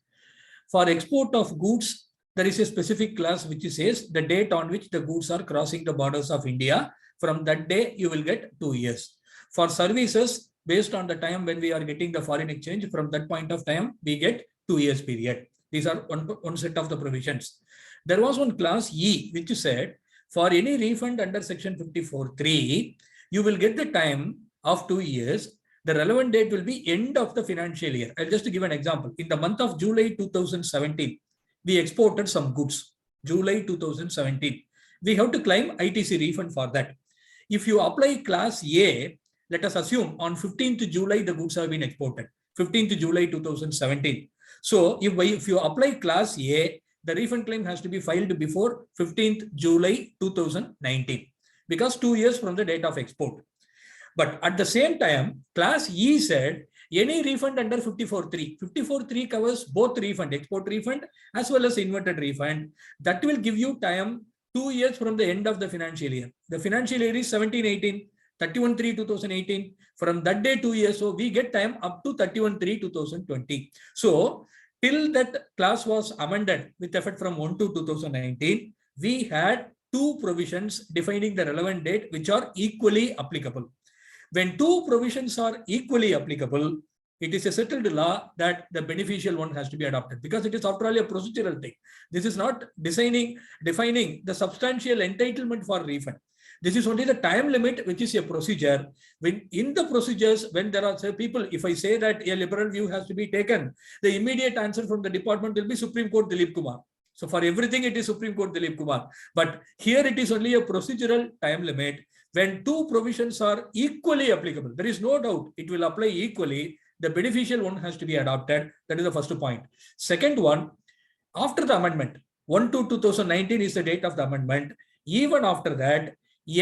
For export of goods, there is a specific clause which says the date on which the goods are crossing the borders of India. From that day, you will get 2 years. For services, based on the time when we are getting the foreign exchange, from that point of time, we get 2 years period. These are one set of the provisions. There was one clause E, which said, for any refund under section 54(3), you will get the time of 2 years. The relevant date will be end of the financial year. I'll just give an example. In the month of July 2017, we exported some goods. July 2017. We have to claim ITC refund for that. If you apply class A, let us assume on 15th July, the goods have been exported. 15th July 2017. So if you apply class A, the refund claim has to be filed before 15th July 2019 because 2 years from the date of export. But at the same time, class E said any refund under 54(3). 54(3) covers both refund, export refund as well as inverted refund. That will give you time 2 years from the end of the financial year. The financial year is 17-18, 31/3/2018. From that day 2 years, so we get time up to 31/3/2020. So till that class was amended with effect from 1/2/2019, we had 2 provisions defining the relevant date which are equally applicable. When 2 provisions are equally applicable, it is a settled law that the beneficial one has to be adopted because it is after all a procedural thing. This is not defining the substantial entitlement for refund. This is only the time limit, which is a procedure. When in the procedures, when there are people, if I say that a liberal view has to be taken, the immediate answer from the department will be Supreme Court Dilip Kumar. So for everything, it is Supreme Court Dilip Kumar. But here it is only a procedural time limit. When 2 provisions are equally applicable, there is no doubt it will apply equally. The beneficial one has to be adopted. That is the first point. Second one, after the amendment, 1/2/2019 is the date of the amendment. Even after that,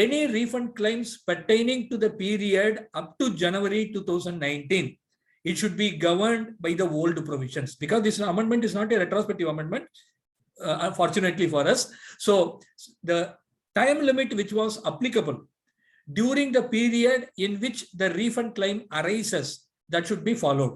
any refund claims pertaining to the period up to January 2019, it should be governed by the old provisions because this amendment is not a retrospective amendment, unfortunately for us. So the time limit which was applicable during the period in which the refund claim arises, that should be followed.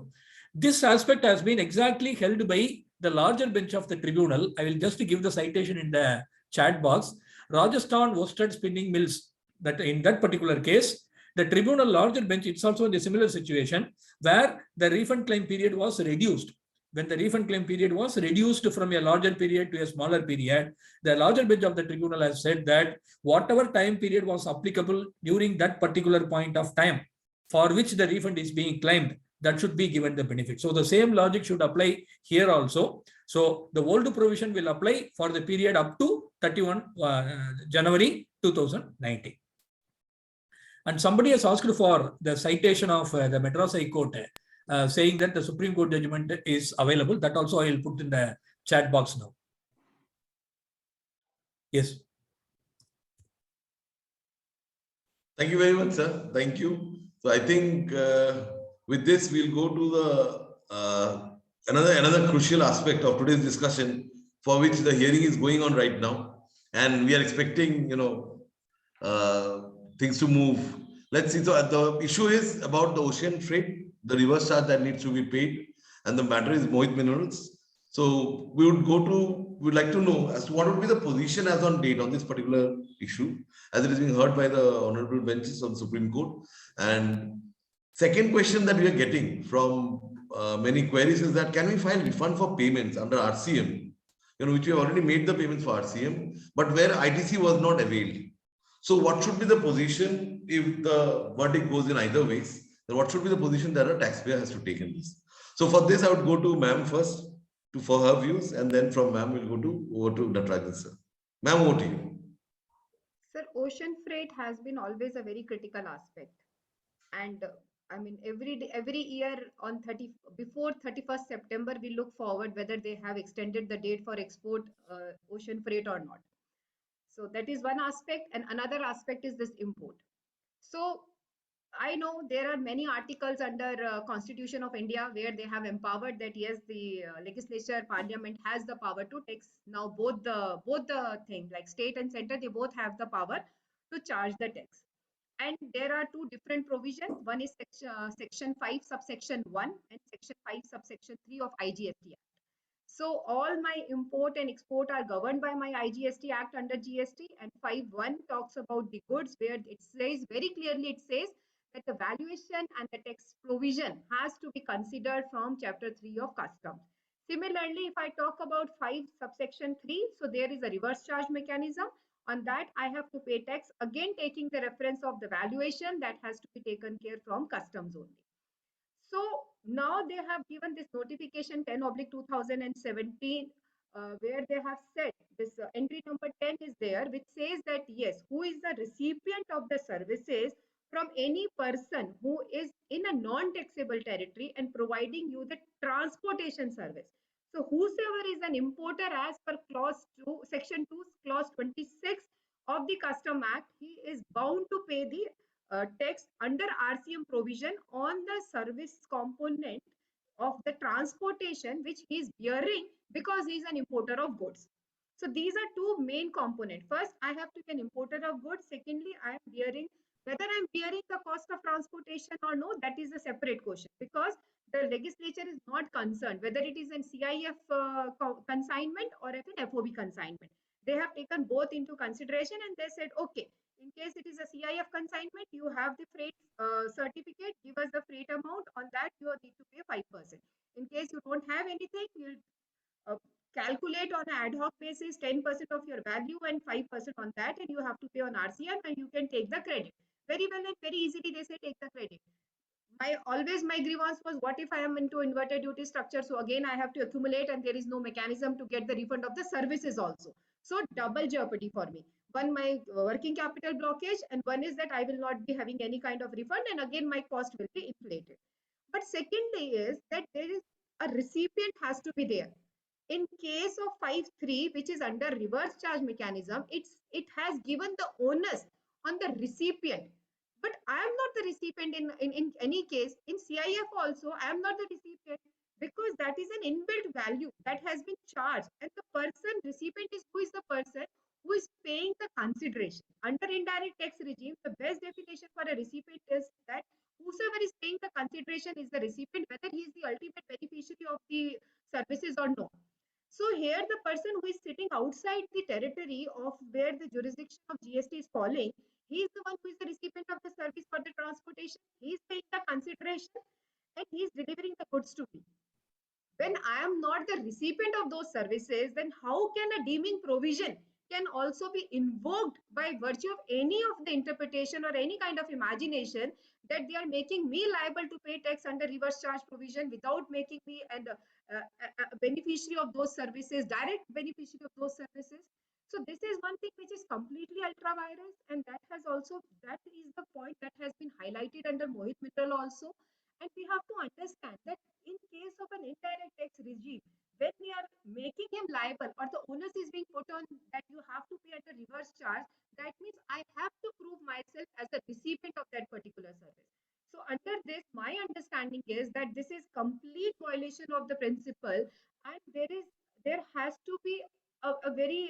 This aspect has been exactly held by the larger bench of the tribunal. I will just give the citation in the chat box. Rajasthan Worsted Spinning Mills, that in that particular case, the tribunal larger bench, it's also in a similar situation where the refund claim period was reduced. When the refund claim period was reduced from a larger period to a smaller period, the larger bench of the tribunal has said that whatever time period was applicable during that particular point of time for which the refund is being claimed, that should be given the benefit. So the same logic should apply here also. So the old provision will apply for the period up to 31 January 2019. And somebody has asked for the citation of the Madras High Court saying that the Supreme Court judgment is available. That also I will put in the chat box now. Yes. Thank you very much, sir. Thank you. So I think with this, we'll go to the another crucial aspect of today's discussion, for which the hearing is going on right now, and we are expecting, things to move. Let's see. So the issue is about the ocean freight, the reverse charge that needs to be paid, and the matter is Mohit Minerals. So we would like to know as to what would be the position as on date on this particular issue, as it is being heard by the honorable benches of the Supreme Court. And second question that we are getting from many queries is that can we file refund for payments under RCM, which we have already made the payments for RCM, but where ITC was not availed. So what should be the position if the verdict goes in either ways? Then what should be the position that a taxpayer has to take in this? So for this, I would go to ma'am first for her views, and then from ma'am we'll go to over to Natarajan sir. Ma'am, over to you. Sir, ocean freight has been always a very critical aspect. And I mean, every year on 30, before 31st September, we look forward whether they have extended the date for export ocean freight or not. So that is one aspect. And another aspect is this import. So I know there are many articles under Constitution of India where they have empowered that yes, the legislature, parliament has the power to tax. Now both the thing like state and center, they both have the power to charge the tax. And there are two different provisions. One is section 5 subsection 1 and section 5 subsection 3 of IGST. So all my import and export are governed by my IGST Act under GST, and 5.1 talks about the goods where it says very clearly, it says that the valuation and the tax provision has to be considered from chapter 3 of customs. Similarly, if I talk about 5 subsection 3, so there is a reverse charge mechanism. On that, I have to pay tax, again taking the reference of the valuation that has to be taken care from customs only. So now they have given this notification 10 oblique 2017, where they have said this entry number 10 is there, which says that yes, who is the recipient of the services from any person who is in a non-taxable territory and providing you the transportation service. So whosoever is an importer as per clause 2, section 2, clause 26 of the Custom Act, he is bound to pay the tax under RCM provision on the service component of the transportation which he is bearing because he is an importer of goods. So these are two main components. First, I have to be an importer of goods. Secondly, I am bearing, whether I am bearing the cost of transportation or no, that is a separate question, because the legislature is not concerned whether it is an CIF consignment or an FOB consignment. They have taken both into consideration and they said, okay, in case it is a CIF consignment, you have the freight certificate, give us the freight amount. On that, you need to pay 5%. In case you don't have anything, you'll uh, calculate on an ad hoc basis 10% of your value and 5% on that, and you have to pay on RCM and you can take the credit. Very well and very easily they say take the credit. My grievance was, what if I am into inverted duty structure? So again, I have to accumulate and there is no mechanism to get the refund of the services also. So double jeopardy for me. One, my working capital blockage, and one is that I will not be having any kind of refund, and again my cost will be inflated. But secondly is that there is a recipient has to be there. In case of 5.3, which is under reverse charge mechanism, it has given the onus on the recipient. But I am not the recipient in any case. In CIF also, I am not the recipient, because that is an inbuilt value that has been charged. And the person, recipient is who is the person who is paying the consideration. Under indirect tax regime, the best definition for a recipient is that whosoever is paying the consideration is the recipient, whether he is the ultimate beneficiary of the services or not. So here the person who is sitting outside the territory of where the jurisdiction of GST is falling, he is the one who is the recipient of the service for the transportation. He is paying the consideration and he is delivering the goods to me. When I am not the recipient of those services, then how can a deeming provision can also be invoked by virtue of any of the interpretation or any kind of imagination that they are making me liable to pay tax under reverse charge provision without making me a beneficiary of those services, direct beneficiary of those services. So this is one thing which is completely ultra virus, and that is the point that has been highlighted under Mohit Mittal also. And we have to understand that in case of an indirect tax regime, when we are making him liable or the onus is being put on that you have to pay at a reverse charge, that means I have to prove myself as the recipient of that particular service. So under this, my understanding is that this is complete violation of the principle, and there has to be a very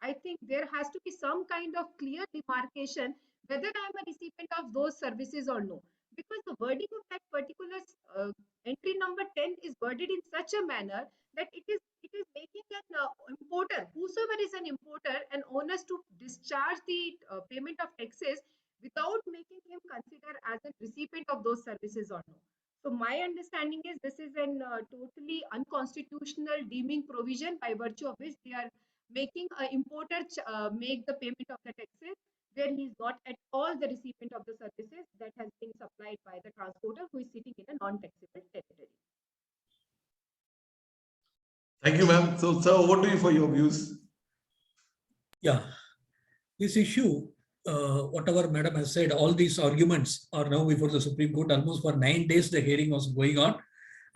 I think there has to be some kind of clear demarcation whether I am a recipient of those services or no, because the wording of that particular entry number 10 is worded in such a manner that it is making an importer, whosoever is an importer, an onus to discharge the payment of taxes without making him consider as a recipient of those services or no. So my understanding is this is an totally unconstitutional deeming provision by virtue of which they are making an importer make the payment of the taxes. where he is not at all the recipient of the services that has been supplied by the transporter who is sitting in a non-taxable territory. Thank you, ma'am. So, sir, over to you for your views. Yeah, this issue, whatever Madam has said, all these arguments are now before the Supreme Court. Almost for 9 days, the hearing was going on,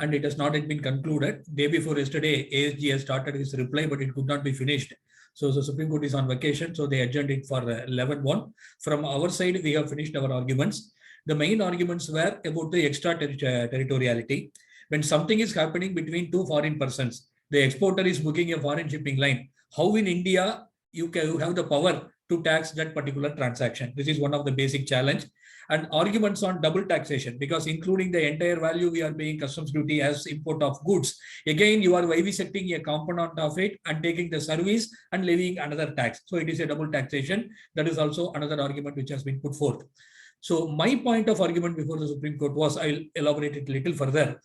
and it has not yet been concluded. Day before yesterday, ASG has started his reply, but it could not be finished. So the Supreme Court is on vacation, so they adjourned it for 11/1. From our side, we have finished our arguments. The main arguments were about the extraterritoriality. When something is happening between two foreign persons, the exporter is booking a foreign shipping line. How in India you have the power to tax that particular transaction? This is one of the basic challenge. And arguments on double taxation, because including the entire value we are paying customs duty as import of goods. Again, you are vivisecting a component of it and taking the service and levying another tax. So it is a double taxation. That is also another argument which has been put forth. So my point of argument before the Supreme Court was, I'll elaborate it a little further.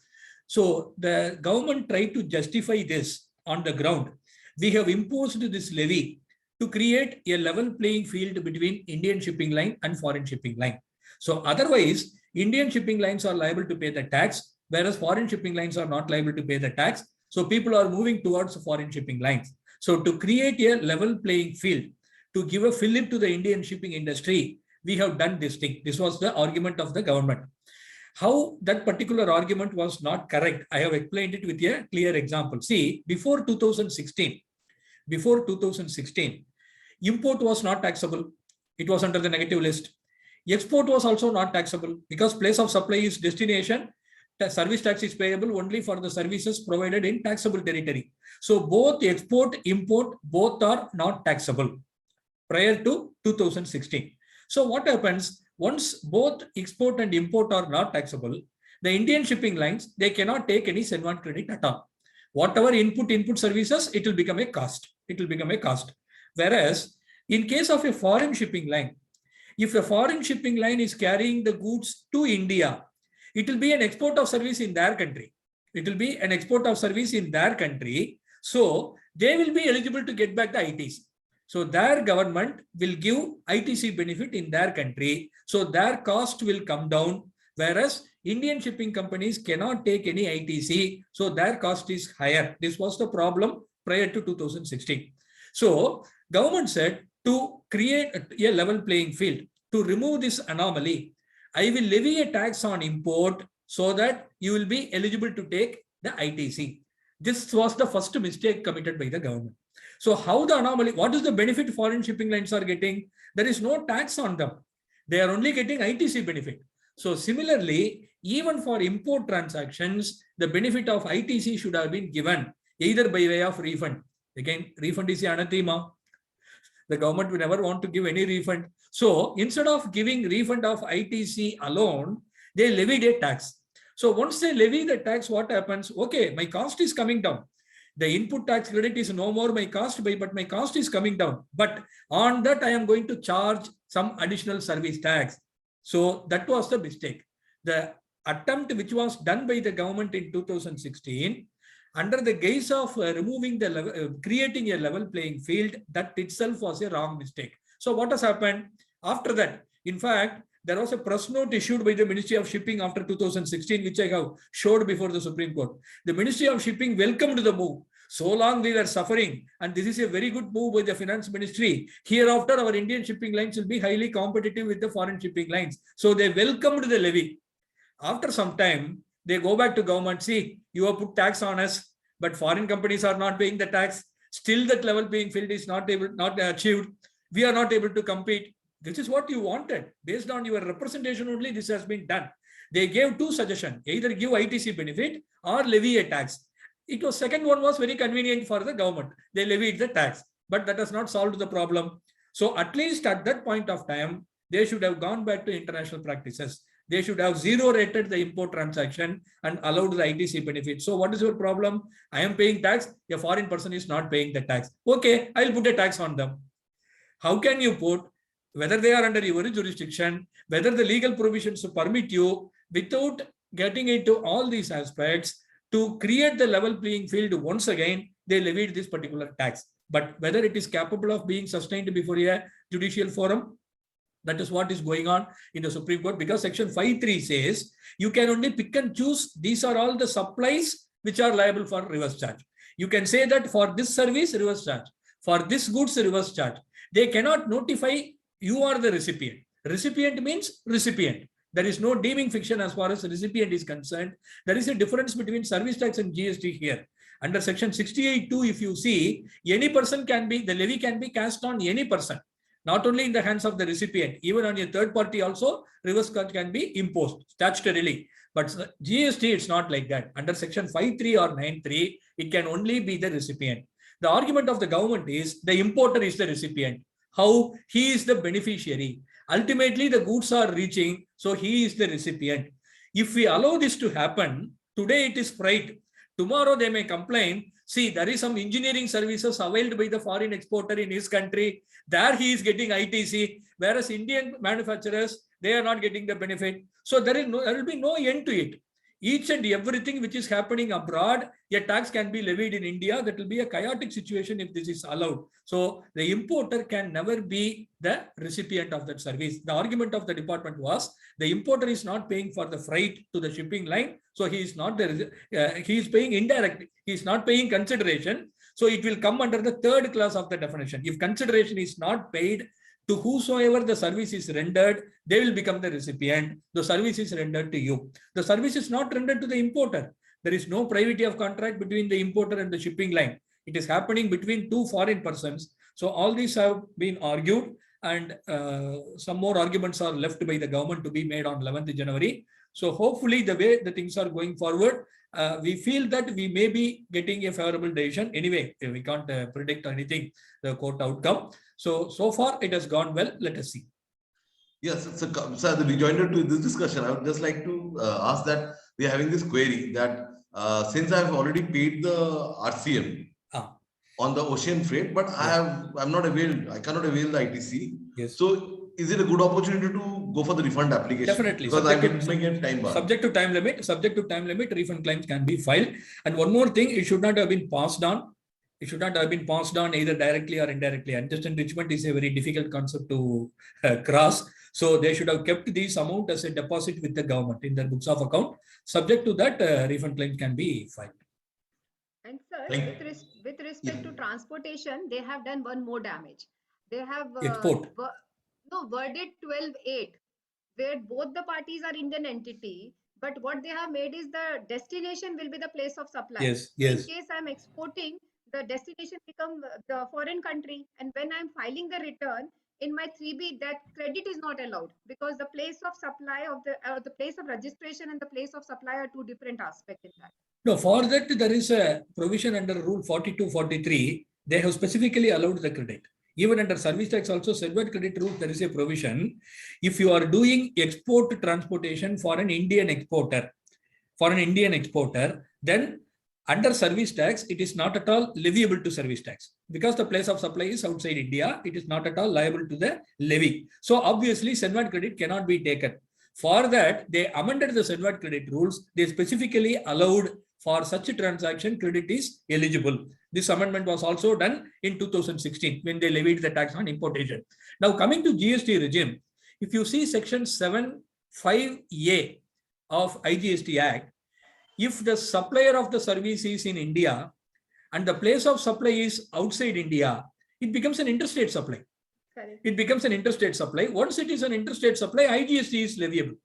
So the government tried to justify this on the ground. We have imposed this levy to create a level playing field between Indian shipping line and foreign shipping line. So otherwise, Indian shipping lines are liable to pay the tax, whereas foreign shipping lines are not liable to pay the tax. So people are moving towards foreign shipping lines. So to create a level playing field, to give a fillip to the Indian shipping industry, we have done this thing. This was the argument of the government. How that particular argument was not correct, I have explained it with a clear example. See, before 2016, import was not taxable. It was under the negative list. Export was also not taxable because place of supply is destination. The service tax is payable only for the services provided in taxable territory. So both export, import, both are not taxable prior to 2016. So what happens once both export and import are not taxable? The Indian shipping lines, they cannot take any CEN1 credit at all. Whatever input services, it will become a cost. It will become a cost. Whereas in case of a foreign shipping line, if a foreign shipping line is carrying the goods to India, it will be an export of service in their country. It will be an export of service in their country. So they will be eligible to get back the ITC. So their government will give ITC benefit in their country. So their cost will come down. Whereas Indian shipping companies cannot take any ITC. So their cost is higher. This was the problem prior to 2016. So government said, to create a level playing field, to remove this anomaly, I will levy a tax on import so that you will be eligible to take the ITC. This was the first mistake committed by the government. So how the anomaly, what is the benefit foreign shipping lines are getting? There is no tax on them. They are only getting ITC benefit. So similarly, even for import transactions, the benefit of ITC should have been given either by way of refund. Again, refund is anathema. The government will never want to give any refund. So instead of giving refund of ITC alone, they levied a tax. So once they levy the tax, what happens? Okay, my cost is coming down. The input tax credit is no more my cost, but my cost is coming down. But on that, I am going to charge some additional service tax. So that was the mistake. The attempt which was done by the government in 2016, under the guise of removing the level, creating a level playing field, that itself was a wrong mistake. So what has happened after that? In fact, there was a press note issued by the Ministry of Shipping after 2016, which I have showed before the Supreme Court. The Ministry of Shipping welcomed the move. So long we were suffering, and this is a very good move by the Finance Ministry. Hereafter, our Indian shipping lines will be highly competitive with the foreign shipping lines. So they welcomed the levy. After some time, they go back to government, see, you have put tax on us, but foreign companies are not paying the tax. Still that level playing field is not achieved. We are not able to compete. This is what you wanted. Based on your representation only, this has been done. They gave two suggestions, either give ITC benefit or levy a tax. It was second one was very convenient for the government. They levied the tax, but that has not solved the problem. So at least at that point of time, they should have gone back to international practices. They should have zero rated the import transaction and allowed the ITC benefit. So what is your problem? I am paying tax. A foreign person is not paying the tax. Okay, I'll put a tax on them. How can you put, whether they are under your jurisdiction, whether the legal provisions permit you, without getting into all these aspects, to create the level playing field once again, they levied this particular tax. But whether it is capable of being sustained before a judicial forum, That is what is going on in the Supreme Court, because section 5.3 says you can only pick and choose. These are all the supplies which are liable for reverse charge. You can say that for this service, reverse charge. For this goods, reverse charge. They cannot notify you are the recipient. Recipient means recipient. There is no deeming fiction as far as the recipient is concerned. There is a difference between service tax and GST here. Under section 68(2), if you see, any person can be, the levy can be cast on any person, not only in the hands of the recipient, even on a third party also, reverse charge can be imposed statutorily. But GST, it's not like that. Under section 5.3 or 9.3, it can only be the recipient. The argument of the government is the importer is the recipient. How? He is the beneficiary. Ultimately, the goods are reaching, so he is the recipient. If we allow this to happen, today it is freight. Tomorrow they may complain, see, there is some engineering services availed by the foreign exporter in his country. There he is getting ITC, whereas Indian manufacturers, they are not getting the benefit. So there will be no end to it. Each and everything which is happening abroad, a tax can be levied in India. That will be a chaotic situation if this is allowed. So the importer can never be the recipient of that service. The argument of the department was the importer is not paying for the freight to the shipping line. So he is not the, he is paying indirectly. He is not paying consideration. So it will come under the third clause of the definition. If consideration is not paid to whosoever the service is rendered, they will become the recipient. The service is rendered to you. The service is not rendered to the importer. There is no privity of contract between the importer and the shipping line. It is happening between two foreign persons. So all these have been argued, and some more arguments are left by the government to be made on 11th January. So hopefully the way the things are going forward, we feel that we may be getting a favorable decision. Anyway, we can't predict anything, the court outcome. So far it has gone well. Let us see. Yes, so as a rejoinder to this discussion, I would just like to ask that we are having this query that since I have already paid the RCM on the ocean freight, but I cannot avail the ITC. Yes. So is it a good opportunity to go for the refund application? Definitely. Because I get time bar. Subject to time limit, refund claims can be filed. And one more thing, it should not have been passed on. It should not have been passed on either directly or indirectly. Unjust enrichment is a very difficult concept to cross. So they should have kept this amount as a deposit with the government in their books of account. Subject to that, refund claims can be filed. And sir, with respect to transportation, they have done one more damage. They have worded 12(8), where both the parties are Indian entity, but what they have made is the destination will be the place of supply. Yes. In case I'm exporting, the destination become the foreign country, and when I'm filing the return in my 3B, that credit is not allowed, because the place of supply of the place of registration and the place of supply are two different aspects in that. No, for that there is a provision under Rule 4243. They have specifically allowed the credit. Even under service tax also, Sedgwick credit rule, there is a provision. If you are doing export transportation for an Indian exporter, then under service tax, it is not at all leviable to service tax, because the place of supply is outside India. It is not at all liable to the levy. So obviously, Sedgwick credit cannot be taken. For that, they amended the Sedgwick credit rules. They specifically allowed for such a transaction, credit is eligible. This amendment was also done in 2016 when they levied the tax on importation. Now coming to GST regime, if you see section 7(5)(a) of IGST Act, if the supplier of the service is in India and the place of supply is outside India, it becomes an interstate supply. Correct. It becomes an interstate supply. Once it is an interstate supply, IGST is leviable.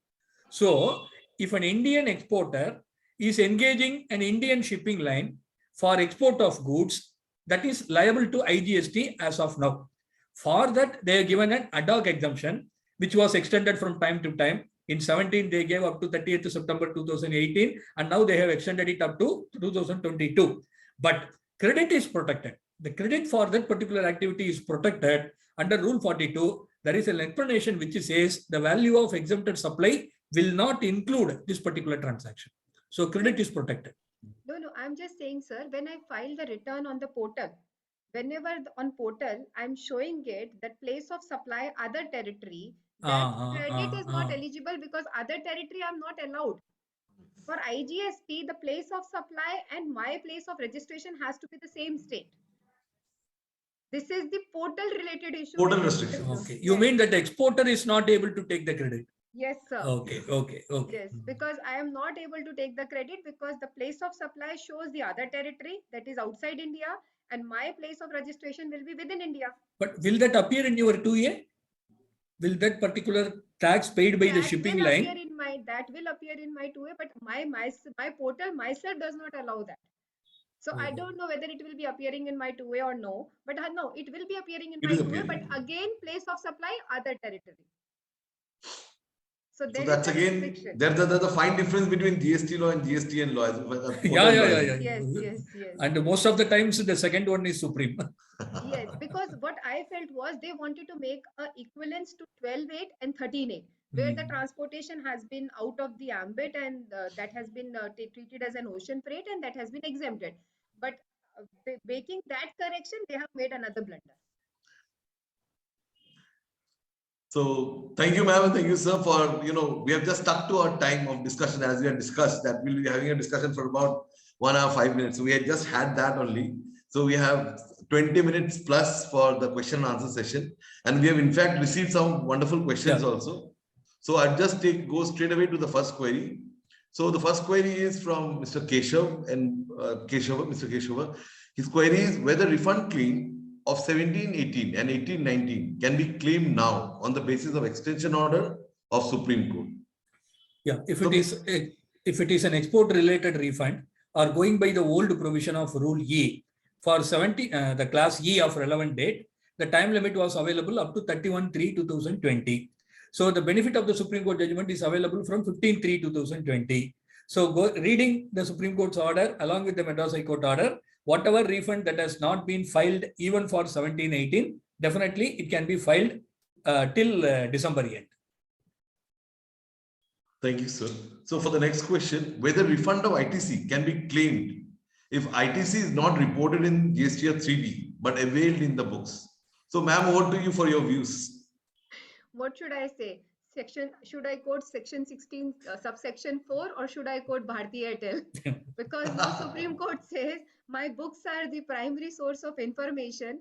So if an Indian exporter is engaging an Indian shipping line for export of goods, that is liable to IGST as of now. For that, they are given an ad hoc exemption, which was extended from time to time. In 17, they gave up to 30th September 2018, and now they have extended it up to 2022. But credit is protected. The credit for that particular activity is protected. Under Rule 42, there is an explanation which says the value of exempted supply will not include this particular transaction. So credit is protected. No, I'm just saying, sir, when I file the return on the portal, whenever on portal, I'm showing it that place of supply, other territory, that credit is not eligible because other territory I'm not allowed. For IGST, the place of supply and my place of registration has to be the same state. This is the portal related issue. Portal which is- restriction. Okay. You Yes. mean that the exporter is not able to take the credit? Yes, sir. Okay. Okay. Okay. Yes, because I am not able to take the credit because the place of supply shows the other territory that is outside India, and my place of registration will be within India. But will that appear in your 2A? Will that particular tax paid by the That shipping will line? appear in my that will appear in my 2A, but my portal myself does not allow that. So I Oh. don't know whether it will be appearing in my 2A or no. But no, it will be appearing in It my is 2A. But appearing. again, place of supply, other territory. So So there is that's a again, restriction. there's a fine difference between GST law and GSTN law. Yeah. Yes. And most of the times the second one is supreme. Yes, because what I felt was they wanted to make a equivalence to 12.8 and 13.8, where the Hmm. transportation has been out of the ambit and that has been treated as an ocean freight and that has been exempted. But making that correction, they have made another blunder. So thank you, ma'am, and thank you, sir, for, we have just stuck to our time of discussion as we had discussed that we'll be having a discussion for about 1 hour, 5 minutes. So we had just had that only. So we have 20 minutes plus for the question and answer session. And we have in fact received some wonderful questions Yeah. also. So I'll just go straight away to the first query. So the first query is from Mr. Keshav and Mr. Keshava. His query is whether refund claim of 1718 and 1819 can be claimed now on the basis of extension order of Supreme Court. Yeah, if So- it is an export related refund or going by the old provision of rule E for the class E of relevant date, the time limit was available up to 31/3/2020. So the benefit of the Supreme Court judgment is available from 15/3/2020. So reading the Supreme Court's order along with the Madras High Court order, whatever refund that has not been filed even for 1718, definitely it can be filed till December end. Thank you, sir. So for the next question, whether refund of ITC can be claimed if ITC is not reported in GSTR 3B but availed in the books. So ma'am, over to you for your views. What should I say? Should I quote section 16 subsection 4 or should I quote Bharti Airtel? Because the Supreme Court says my books are the primary source of information,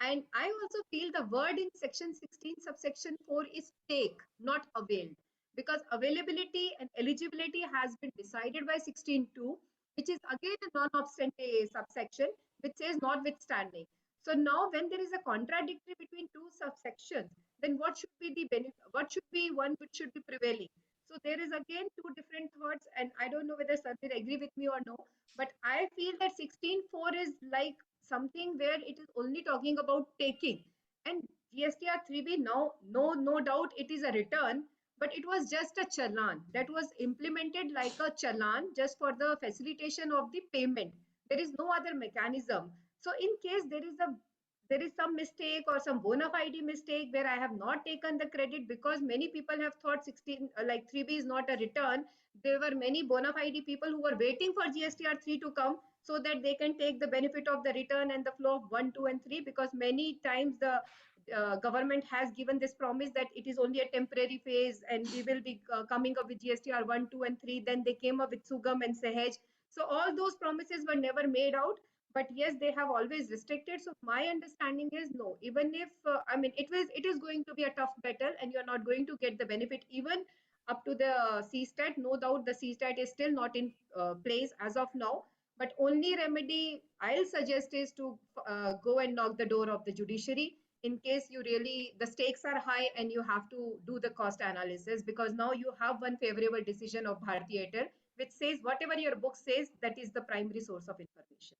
and I also feel the word in section 16 subsection 4 is take, not availed, because availability and eligibility has been decided by 16.2, which is again a non-obstante subsection which says notwithstanding. So now when there is a contradictory between two subsections, then what should be the benefit? What should be one which should be prevailing? So there is again two different thoughts, and I don't know whether Sabir agree with me or no, but I feel that 16.4 is like something where it is only talking about taking, and GSTR 3B now, no doubt it is a return, but it was just a challan that was implemented like a challan just for the facilitation of the payment. There is no other mechanism. So in case there is some mistake or some bona fide mistake where I have not taken the credit, because many people have thought 16 like 3B is not a return. There were many bona fide people who were waiting for GSTR 3 to come so that they can take the benefit of the return and the flow of 1, 2 and 3, because many times the government has given this promise that it is only a temporary phase and we will be coming up with GSTR 1, 2 and 3. Then they came up with Sugam and Sehaj. So all those promises were never made out. But yes, they have always restricted. So my understanding is no, even if it is going to be a tough battle and you're not going to get the benefit even up to the CSTAT. No doubt the CSTAT is still not in place as of now. But only remedy I'll suggest is to go and knock the door of the judiciary in case the stakes are high and you have to do the cost analysis, because now you have one favorable decision of Bharti Airtel which says whatever your book says, that is the primary source of information.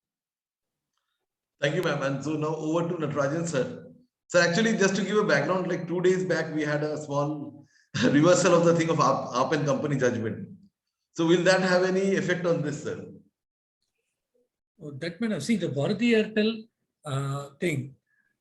Thank you, ma'am. And so now over to Natarajan, sir. Sir, actually, just to give a background, like 2 days back, we had a small reversal of the thing of Aap and Company judgment. So will that have any effect on this, sir? That means, see, the Bharti Airtel thing,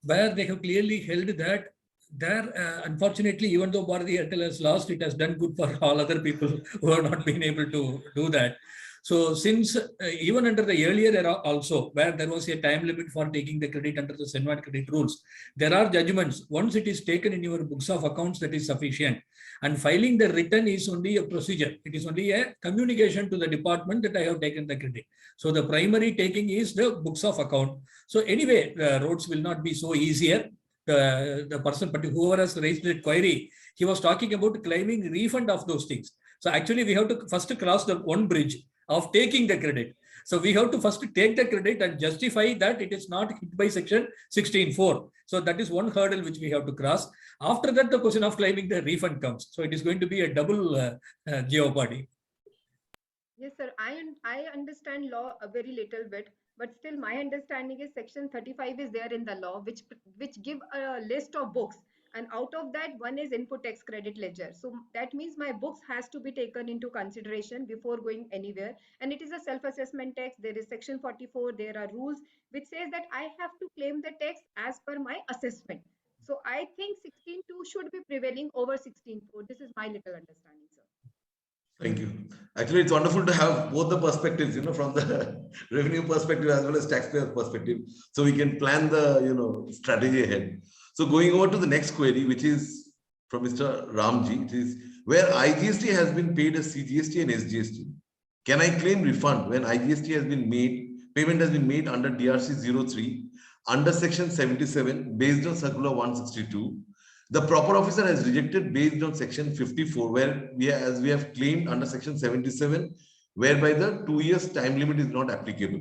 where they have clearly held that there, unfortunately, even though Bharti Airtel has lost, it has done good for all other people who have not been able to do that. So since even under the earlier era also, where there was a time limit for taking the credit under the SENVAT credit rules, there are judgments. Once it is taken in your books of accounts, that is sufficient. And filing the return is only a procedure. It is only a communication to the department that I have taken the credit. So the primary taking is the books of account. So anyway, roads will not be so easier. The person, but whoever has raised the query, he was talking about claiming refund of those things. So actually, we have to first cross the one bridge of taking the credit. So we have to first take the credit and justify that it is not hit by section 16(4). So that is one hurdle which we have to cross. After that, the question of claiming the refund comes. So it is going to be a double jeopardy. Yes, sir. I understand law a very little bit, but still my understanding is section 35 is there in the law, which give a list of books. And out of that, one is input tax credit ledger. So that means my books has to be taken into consideration before going anywhere. And it is a self-assessment tax. There is section 44. There are rules which says that I have to claim the tax as per my assessment. So I think 16.2 should be prevailing over 16.4. This is my little understanding, sir. Thank you. Actually, it's wonderful to have both the perspectives, from the revenue perspective as well as taxpayer perspective, so we can plan the, strategy ahead. So going over to the next query, which is from Mr. Ramji, it is where IGST has been paid as CGST and SGST. Can I claim refund when IGST has been made, payment has been made under DRC 03 under section 77 based on circular 162? The proper officer has rejected based on section 54, where we have claimed under section 77, whereby the 2 years time limit is not applicable.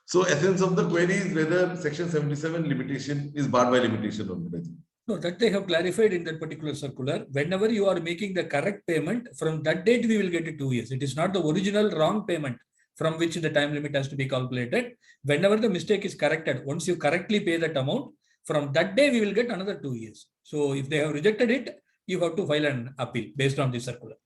So essence of the query is whether section 77 limitation is barred by limitation or not. No, that they have clarified in that particular circular. Whenever you are making the correct payment, from that date we will get it 2 years. It is not the original wrong payment from which the time limit has to be calculated. Whenever the mistake is corrected, once you correctly pay that amount, from that day we will get another 2 years. So if they have rejected it, you have to file an appeal based on this circular.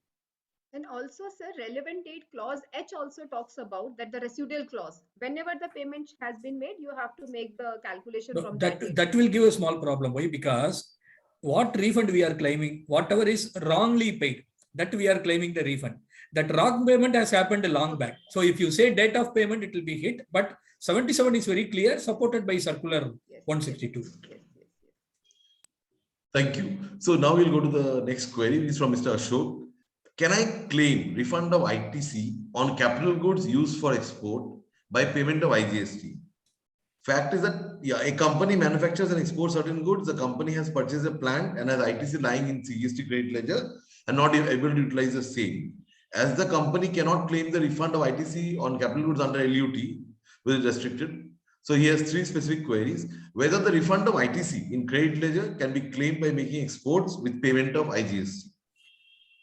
And also, sir, relevant date clause H also talks about that the residual clause. Whenever the payment has been made, you have to make the calculation from that date. That will give a small problem. Why? Because what refund we are claiming, whatever is wrongly paid, that we are claiming the refund. That wrong payment has happened long back. So if you say date of payment, it will be hit. But 77 is very clear, supported by circular 162. Yes. Thank you. So now we'll go to the next query. This is from Mr. Ashok. Can I claim refund of ITC on capital goods used for export by payment of IGST? Fact is that a company manufactures and exports certain goods. The company has purchased a plant and has ITC lying in CGST credit ledger and not able to utilize the same. As the company cannot claim the refund of ITC on capital goods under LUT, which is restricted. So he has 3 specific queries. Whether the refund of ITC in credit ledger can be claimed by making exports with payment of IGST.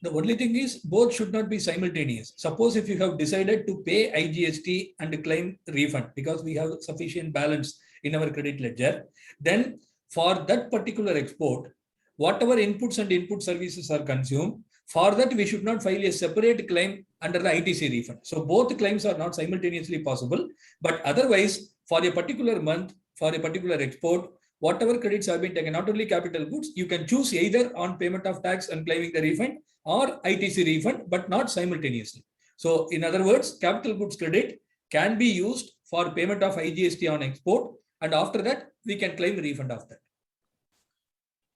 The only thing is both should not be simultaneous. Suppose if you have decided to pay IGST and claim refund because we have sufficient balance in our credit ledger, then for that particular export, whatever inputs and input services are consumed, for that we should not file a separate claim under the ITC refund. So both claims are not simultaneously possible, but otherwise for a particular month, for a particular export, whatever credits have been taken, not only capital goods, you can choose either on payment of tax and claiming the refund or ITC refund, but not simultaneously. So in other words, capital goods credit can be used for payment of IGST on export, and after that, we can claim the refund of that.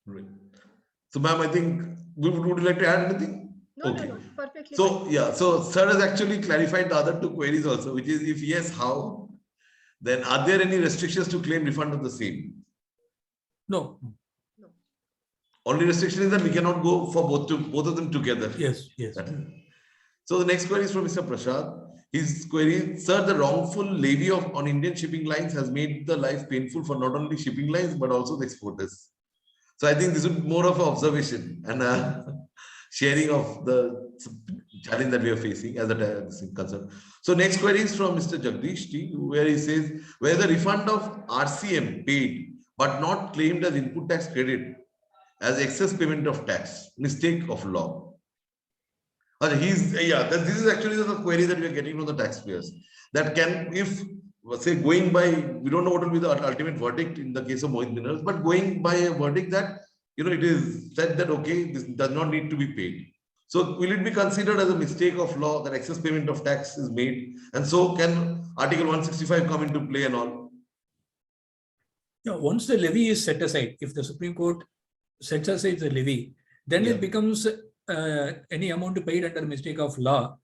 Right. So ma'am, I think, would you like to add anything? No, perfectly. So fine. yeah, so sir has actually clarified the other 2 queries also, which is if yes, how? Then are there any restrictions to claim refund of the same? No. Only restriction is that we cannot go for both of them together. Yes. So the next query is from Mr. Prashad. His query, sir, the wrongful levy on Indian shipping lines has made the life painful for not only shipping lines, but also the exporters. So I think this would be more of an observation and a sharing of the challenge that we are facing as a concern. So next query is from Mr. Jagdish T, where he says, where the refund of RCM paid, but not claimed as input tax credit as excess payment of tax, mistake of law. This is actually the query that we are getting from the taxpayers. That can, if say going by, we don't know what will be the ultimate verdict in the case of Mohit Minerals, but going by a verdict that, it is said that, okay, this does not need to be paid. So will it be considered as a mistake of law that excess payment of tax is made? And so can Article 165 come into play and all? Once the levy is set aside, if the Supreme Court sets aside the levy, then it becomes any amount paid under mistake of law.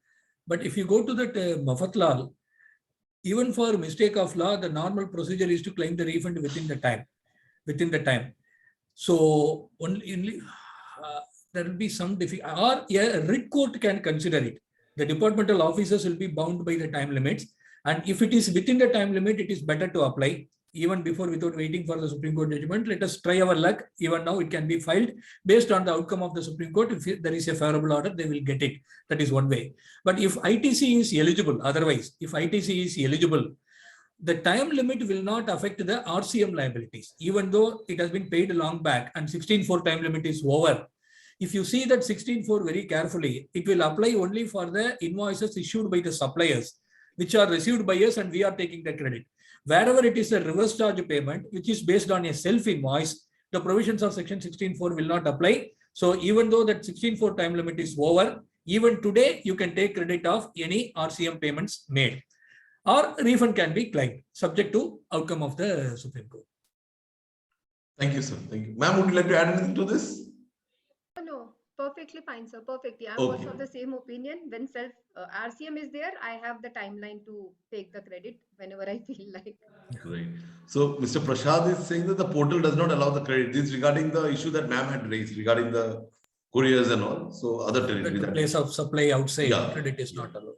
But if you go to that Mafatlal, even for mistake of law, the normal procedure is to claim the refund within the time. Within the time. So only there will be some difficulty, or a writ court can consider it. The departmental officers will be bound by the time limits, and if it is within the time limit, it is better to apply even before, without waiting for the Supreme Court judgment. Let us try our luck. Even now, it can be filed based on the outcome of the Supreme Court. If there is a favorable order, they will get it. That is one way. But if ITC is eligible, otherwise, if ITC is eligible, the time limit will not affect the RCM liabilities, even though it has been paid long back and 16.4 time limit is over. If you see that 16.4 very carefully, it will apply only for the invoices issued by the suppliers, which are received by us and we are taking the credit. Wherever it is a reverse charge payment, which is based on a self-invoice, the provisions of section 16.4 will not apply. So even though that 16.4 time limit is over, even today, you can take credit of any RCM payments made, or refund can be claimed subject to outcome of the Supreme Court. Thank you, sir. Thank you. Ma'am, would you like to add anything to this? No, perfectly fine, sir. Perfectly. I'm Okay. also of the same opinion. When self RCM is there, I have the timeline to take the credit whenever I feel like. Right. So Mr. Prashad is saying that the portal does not allow the credit. This is regarding the issue that ma'am had raised regarding the couriers and all. So other territory. At the place of supply outside, Yeah, credit is yeah. not allowed.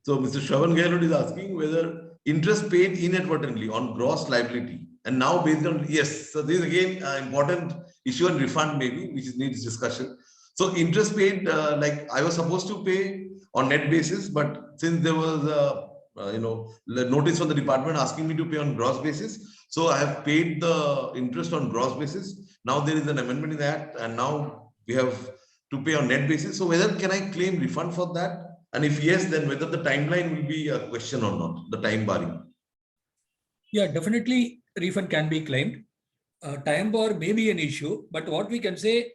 So Mr. Shravan Gehlot is asking whether interest paid inadvertently on gross liability and now based on, yes, so this is again important issue and refund maybe, which needs discussion. So interest paid, like I was supposed to pay on net basis, but since there was a notice from the department asking me to pay on gross basis, so I have paid the interest on gross basis. Now there is an amendment in that, and now we have to pay on net basis. So whether can I claim refund for that? And if yes, then whether the timeline will be a question or not, the time barring. Yeah, definitely refund can be claimed. Time bar may be an issue, but what we can say,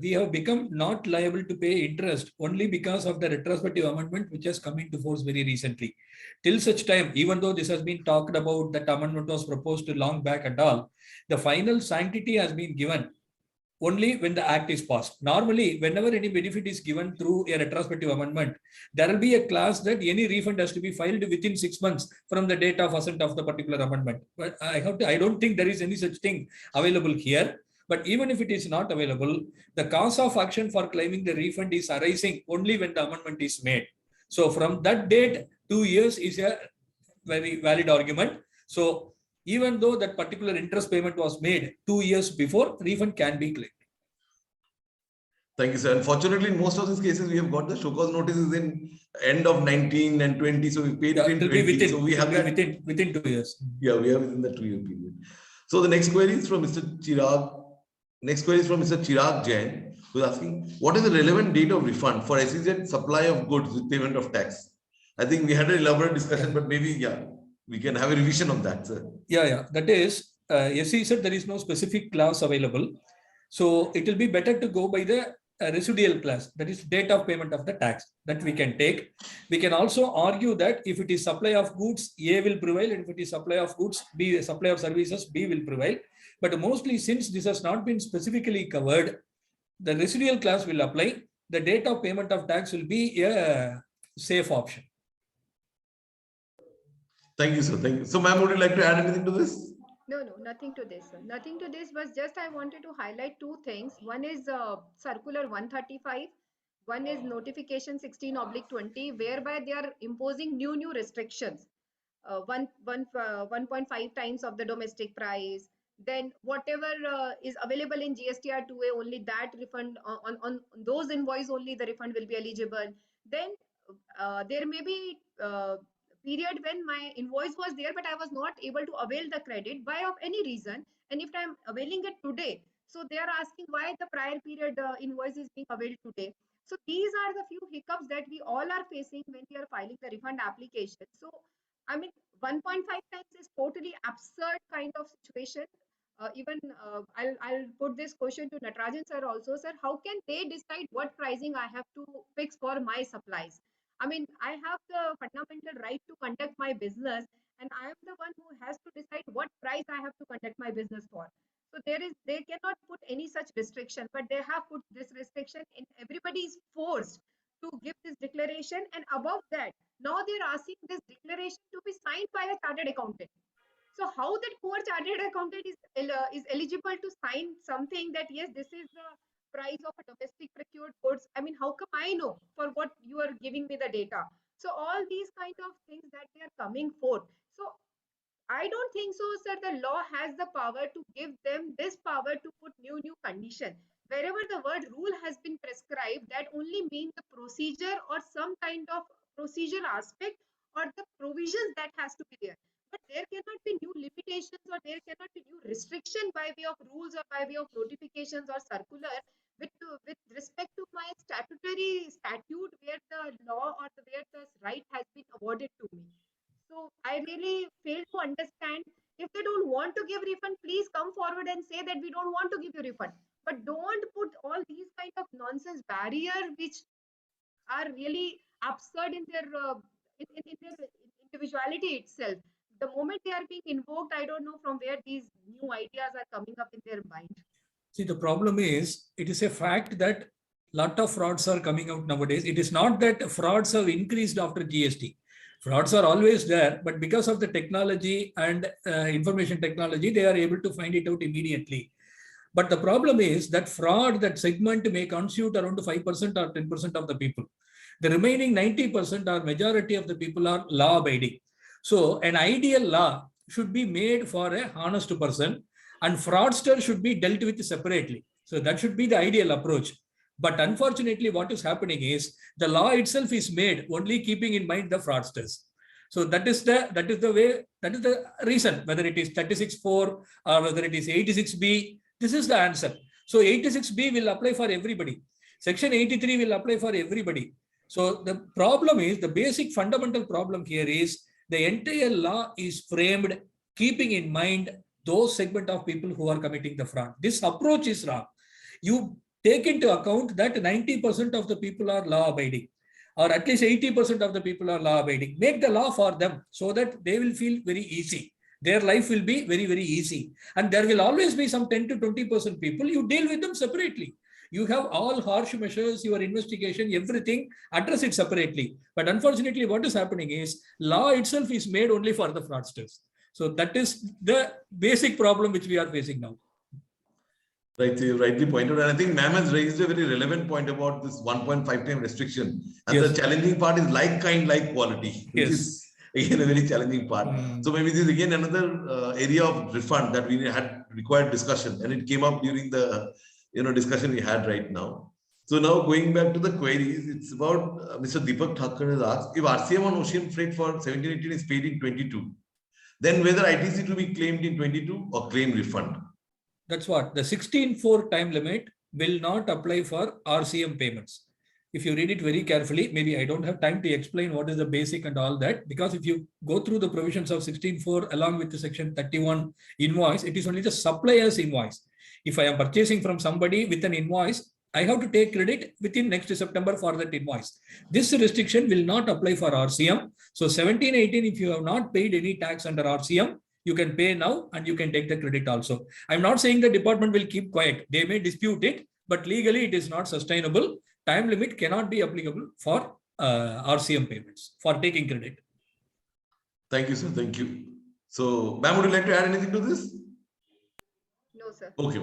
we have become not liable to pay interest only because of the retrospective amendment which has come into force very recently. Till such time, even though this has been talked about, that amendment was proposed long back and all, the final sanctity has been given only when the act is passed. Normally, whenever any benefit is given through a retrospective amendment, there will be a clause that any refund has to be filed within 6 months from the date of assent of the particular amendment. But I don't think there is any such thing available here. But even if it is not available, the cause of action for claiming the refund is arising only when the amendment is made. So from that date, 2 years is a very valid argument. So even though that particular interest payment was made 2 years before, refund can be claimed. Thank you, sir. Unfortunately, in most of these cases, we have got the show cause notices in end of 19 and 20. So we paid in 20. Within, so we have that within 2 years. Yeah, we have within the 2 year period. So the next query is from Mr. Chirag. Next query is from Mr. Chirag Jain, who is asking, what is the relevant date of refund for SEZ supply of goods with payment of tax? I think we had an elaborate discussion, but maybe, yeah, we can have a revision of that, sir. Yeah. That is, SEZ, there is no specific clause available. So it will be better to go by the residual clause, that is date of payment of the tax, that we can take. We can also argue that if it is supply of goods, A will prevail, and if it is supply of goods, B, supply of services, B will prevail. But mostly, since this has not been specifically covered, the residual clause will apply. The date of payment of tax will be a safe option. Thank you, sir. Thank you. So, ma'am, would you like to add anything to this? No, nothing to this. Nothing to this, was just I wanted to highlight two things. One is circular 135. One is notification 16/20, whereby they are imposing new restrictions. 1.5 times of the domestic price. Then whatever is available in GSTR 2A, only that refund on those invoice only the refund will be eligible. Then there may be period when my invoice was there, but I was not able to avail the credit by of any reason. And if I'm availing it today, so they are asking why the prior period invoice is being availed today. So these are the few hiccups that we all are facing when we are filing the refund application. So I mean, 1.5 times is totally absurd kind of situation. I'll put this question to Natarajan sir also, sir. How can they decide what pricing I have to fix for my supplies? I mean, I have the fundamental right to conduct my business, and I am the one who has to decide what price I have to conduct my business for. So they cannot put any such restriction, but they have put this restriction, and everybody is forced to give this declaration, and above that, now they're asking this declaration to be signed by a chartered accountant. So how that poor chartered accountant is eligible to sign something that yes, this is the price of a domestic procured goods? I mean, how come I know for what you are giving me the data? So all these kind of things that they are coming forth. So I don't think so, sir. The law has the power to give them this power to put new condition. Wherever the word rule has been prescribed, that only means the procedure or some kind of procedure aspect or the provisions that has to be there. But there cannot be new limitations or there cannot be new restriction by way of rules or by way of notifications or circular with respect to my statutory statute where the law or where the right has been awarded to me. So I really fail to understand. If they don't want to give refund, please come forward and say that we don't want to give you refund. But don't put all these kind of nonsense barrier which are really absurd in their in their individuality itself. The moment they are being invoked, I don't know from where these new ideas are coming up in their mind. See, the problem is, it is a fact that lot of frauds are coming out nowadays. It is not that frauds have increased after GST. Frauds are always there, but because of the technology and information technology, they are able to find it out immediately. But the problem is that fraud, that segment may constitute around 5% or 10% of the people. The remaining 90% or majority of the people are law abiding. So an ideal law should be made for a honest person, and fraudster should be dealt with separately. So that should be the ideal approach. But unfortunately, what is happening is the law itself is made only keeping in mind the fraudsters. So that is the reason, whether it is 36.4 or whether it is 86B, this is the answer. So 86B will apply for everybody. Section 83 will apply for everybody. So the problem is, the basic fundamental problem here is the entire law is framed keeping in mind those segment of people who are committing the fraud. This approach is wrong. You take into account that 90% of the people are law abiding, or at least 80% of the people are law abiding. Make the law for them so that they will feel very easy. Their life will be very, very easy. And there will always be some 10 to 20% people. You deal with them separately. You have all harsh measures, your investigation, everything, address it separately. But unfortunately, what is happening is law itself is made only for the fraudsters. So that is the basic problem which we are facing now. Right, you rightly pointed, and I think ma'am has raised a very relevant point about this 1.5 time restriction. And Yes. the challenging part is like kind, like quality, which Yes. is again a very challenging part. So maybe this is again another area of refund that we had required discussion, and it came up during the discussion we had right now. So now going back to the queries, it's about Mr. Deepak Thakur has asked if RCM on ocean freight for 17-18 is paid in 22, then whether ITC to be claimed in 22 or claim refund. That's what the 16.4 time limit will not apply for RCM payments. If you read it very carefully, maybe I don't have time to explain what is the basic and all that, because if you go through the provisions of 16.4 along with the section 31 invoice, it is only the supplier's invoice. If I am purchasing from somebody with an invoice, I have to take credit within next September for that invoice. This restriction will not apply for RCM. So 17-18, if you have not paid any tax under RCM, you can pay now and you can take the credit also. I'm not saying the department will keep quiet. They may dispute it, but legally it is not sustainable. Time limit cannot be applicable for RCM payments, for taking credit. Thank you, sir. Thank you. So, ma'am, would you like to add anything to this? No, sir. Okay.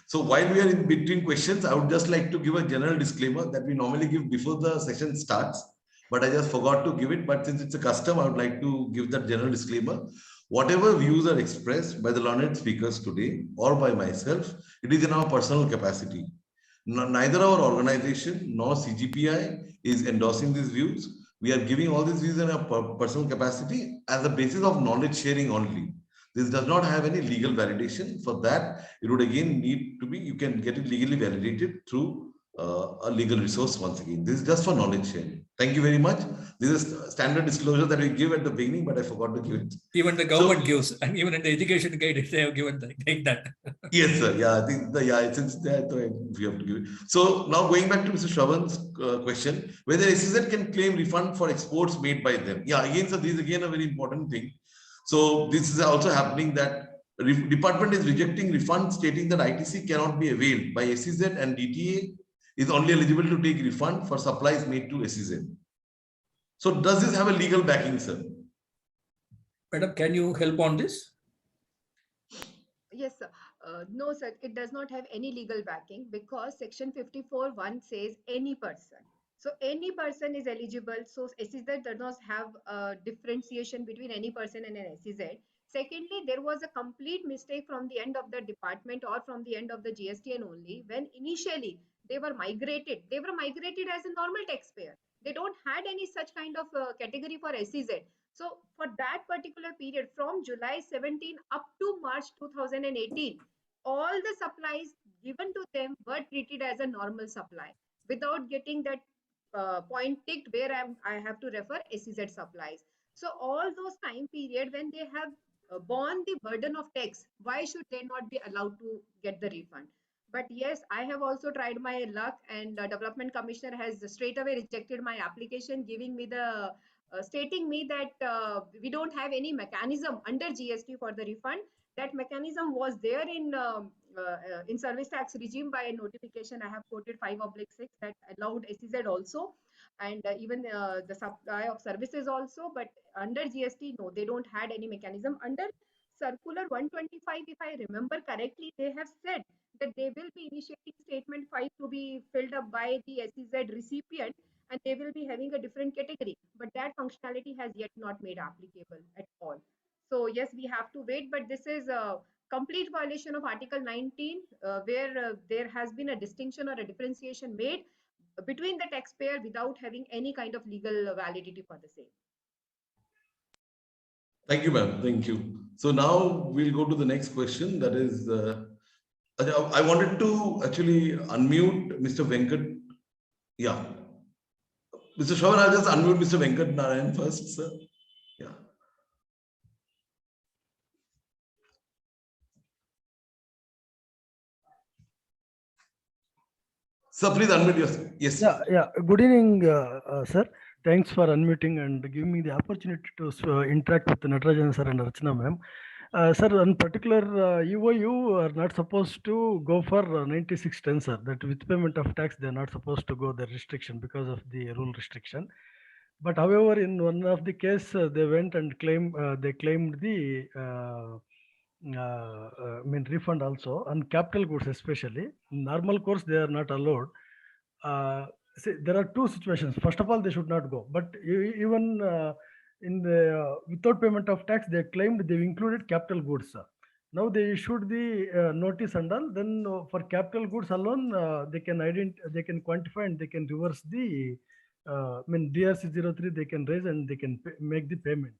So while we are in between questions, I would just like to give a general disclaimer that we normally give before the session starts, but I just forgot to give it. But since it's a custom, I would like to give that general disclaimer. Whatever views are expressed by the learned speakers today or by myself, it is in our personal capacity. Neither our organization nor CGPI is endorsing these views. We are giving all these views in our personal capacity as a basis of knowledge sharing only. This does not have any legal validation. For that, it would again need to be, you can get it legally validated through a legal resource once again. This is just for knowledge sharing. Thank you very much. This is standard disclosure that we give at the beginning, but I forgot to give it. Even the government gives, and even in the education guidance, they have given that. Yes, sir. Yeah, I think since that we have to give it. So now going back to Mr. Shravan's question, whether SEZ can claim refund for exports made by them. Yeah, again, sir, this is again a very important thing. So this is also happening that department is rejecting refund, stating that ITC cannot be availed by SEZ and DTA is only eligible to take refund for supplies made to SEZ. So does this have a legal backing, sir? Madam, can you help on this? Yes, sir. No, sir, it does not have any legal backing because section 54(1) says any person. So any person is eligible. So SEZ does not have a differentiation between any person and an SEZ. Secondly, there was a complete mistake from the end of the department or from the end of the GSTN only when initially they were migrated. They were migrated as a normal taxpayer. They don't had any such kind of category for SEZ. So for that particular period from July 17 up to March 2018, all the supplies given to them were treated as a normal supply without getting that point ticked where I have to refer SEZ supplies. So all those time period when they have borne the burden of tax, why should they not be allowed to get the refund? But yes, I have also tried my luck, and the development commissioner has straight away rejected my application, giving me the stating me that we don't have any mechanism under GST for the refund. That mechanism was there in service tax regime by notification. I have quoted 5/6 that allowed SEZ also, and even the supply of services also. But under GST, no, they don't had any mechanism. Under circular 125, if I remember correctly, they have said that they will be initiating statement 5 to be filled up by the SEZ recipient, and they will be having a different category, but that functionality has yet not made applicable at all. So yes, we have to wait, but this is a complete violation of Article 19, where there has been a distinction or a differentiation made between the taxpayer without having any kind of legal validity for the same. Thank you, ma'am. Thank you. So now we'll go to the next question. That is, I wanted to actually unmute Mr. Venkat. Yeah. Mr. Shravan, I'll just unmute Mr. Venkat Narayan first, sir. Yeah. Sir, please unmute yourself. Yes. Yeah. Good evening, sir. Thanks for unmuting and giving me the opportunity to interact with Natarajan sir and Archana ma'am. Sir, in particular, EOU are not supposed to go for 9610, sir. That with payment of tax, they are not supposed to go the restriction because of the rule restriction. But however, in one of the case, they went and claimed the refund also on capital goods, especially normal course they are not allowed. See, there are two situations. First of all, they should not go. But even in the without payment of tax, they claimed they included capital goods. Now they issued the notice and all. Then for capital goods alone, they can quantify and they can reverse the DRC 03. They can raise and they can make the payment.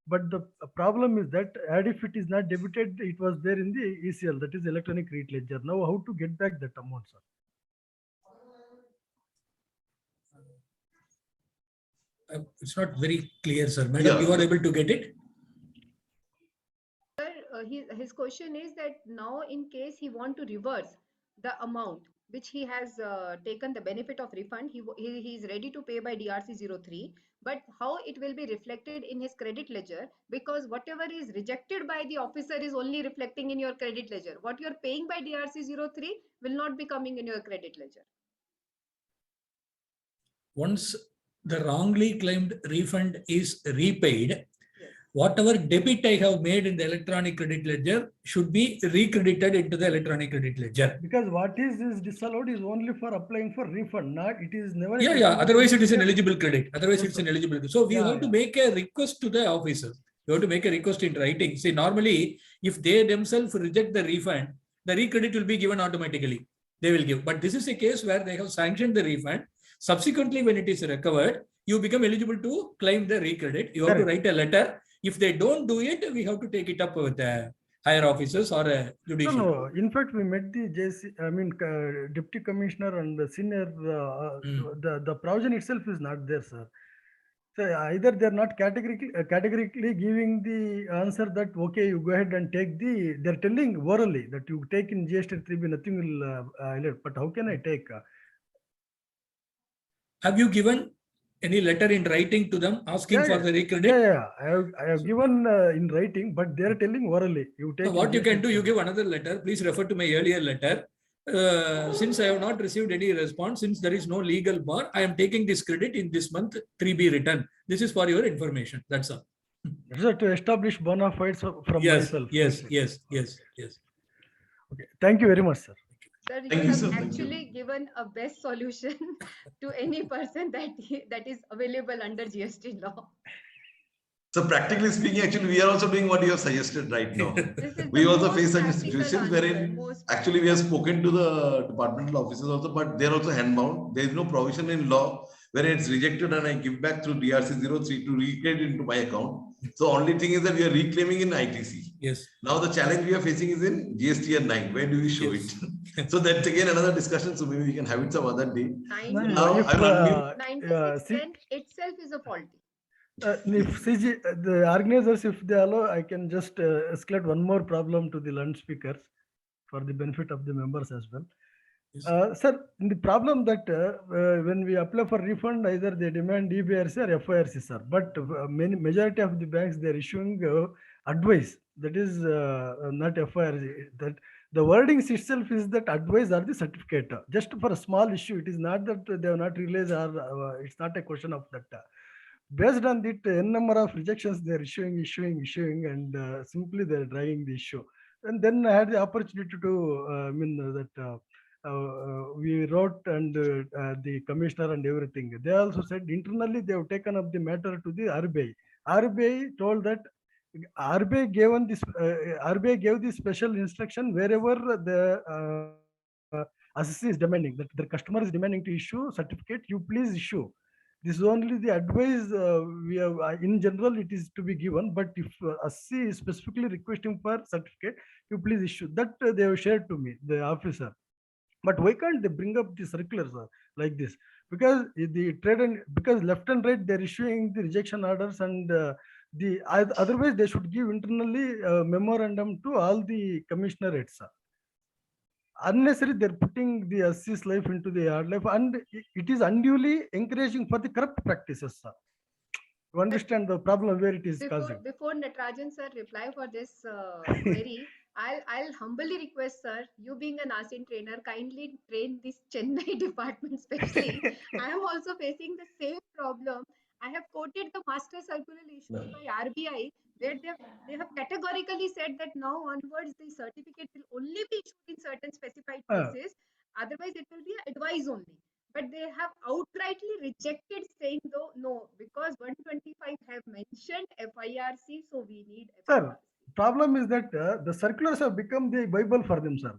But the problem is that if it is not debited, it was there in the ECL, that is electronic rate ledger. Now how to get back that amount, sir? It's not very clear, sir. Madam, you are able to get it? Sir, his question is that now in case he want to reverse the amount which he has taken the benefit of refund, he is ready to pay by DRC 03, but how it will be reflected in his credit ledger, because whatever is rejected by the officer is only reflecting in your credit ledger. What you are paying by DRC 03 will not be coming in your credit ledger. Once the wrongly claimed refund is repaid, whatever debit I have made in the electronic credit ledger should be recredited into the electronic credit ledger. Because what is disallowed is only for applying for refund, not it is never. Yeah. Otherwise, it is an eligible credit. Otherwise, it's an eligible credit. So we have to make a request to the officer. You have to make a request in writing. See, normally, if they themselves reject the refund, the recredit will be given automatically. They will give. But this is a case where they have sanctioned the refund. Subsequently, when it is recovered, you become eligible to claim the recredit. You have to write a letter. If they don't do it, we have to take it up with the higher officers or a judicial. No. In fact, we met the deputy commissioner and the senior. The provision itself is not there, sir. So either they are not categorically giving the answer that okay, you go ahead and take the. They are telling orally that you take in GST 3B, nothing will alert. But how can I take? Have you given any letter in writing to them asking for the recredit? Yeah. I have given in writing, but they are telling orally. You take. So what you can do, you give another letter. Please refer to my earlier letter. Since I have not received any response, since there is no legal bar, I am taking this credit in this month 3B return. This is for your information. That's all. It's to establish bona fides from Yes, myself. yes, That's it. yes, yes, yes. Okay. Thank you very much, sir. Sir, you Thank you, have sir. Thank you. actually given a best solution to any person that is available under GST law. So practically speaking, actually, we are also doing what you have suggested right now. This is We the also most face such practical situations answer, wherein most actually we have spoken to the departmental officers also, but they're also handbound. There is no provision in law where it's rejected and I give back through DRC 03 to recreate into my account. So only thing is that we are reclaiming in ITC. Yes. Now the challenge we are facing is in GST and 9. Where do we show Yes. it? So that's again another discussion. So maybe we can have it some other day. No, Now, if, I will unmute. 96 see, itself is a faulty. if CG, the organizers, if they allow, I can just escalate one more problem to the land speakers for the benefit of the members as well. Yes. Sir, the problem that when we apply for refund, either they demand EBRC or FIRC, sir. But majority of the banks, they're issuing advice. That is not FIRC. That the wordings itself is that advice or the certificate. Just for a small issue, it is not that they have not realized or it's not a question of that. Based on that, n number of rejections they're issuing, and simply they're dragging the issue. And then I had the opportunity to, we wrote and the commissioner and everything. They also said internally they have taken up the matter to the RBI. RBI told that RBI gave the special instruction wherever the assessee is demanding, that the customer is demanding to issue certificate, you please issue. This is only the advice we have. In general, it is to be given, but if assessee is specifically requesting for certificate, you please issue. That they have shared to me, the officer. But why can't they bring up the circulars like this? Because the trade and because left and right they're issuing the rejection orders, and otherwise they should give internally memorandum to all the commissionerates. Unnecessary, they're putting the assess's life into the hard life, and it is unduly encouraging for the corrupt practices. You understand the problem where it is causing. Before Natarajan sir reply for this query, I'll humbly request, sir, you being an ASIN trainer, kindly train this Chennai department especially. I am also facing the same problem. I have quoted the master circular issued by RBI, where they have categorically said that now onwards the certificate will only be issued in certain specified cases. Otherwise, it will be advice only. But they have outrightly rejected, saying though no, because 125 have mentioned FIRC, so we need FIRC. Sir, problem is that the circulars have become the Bible for them, sir.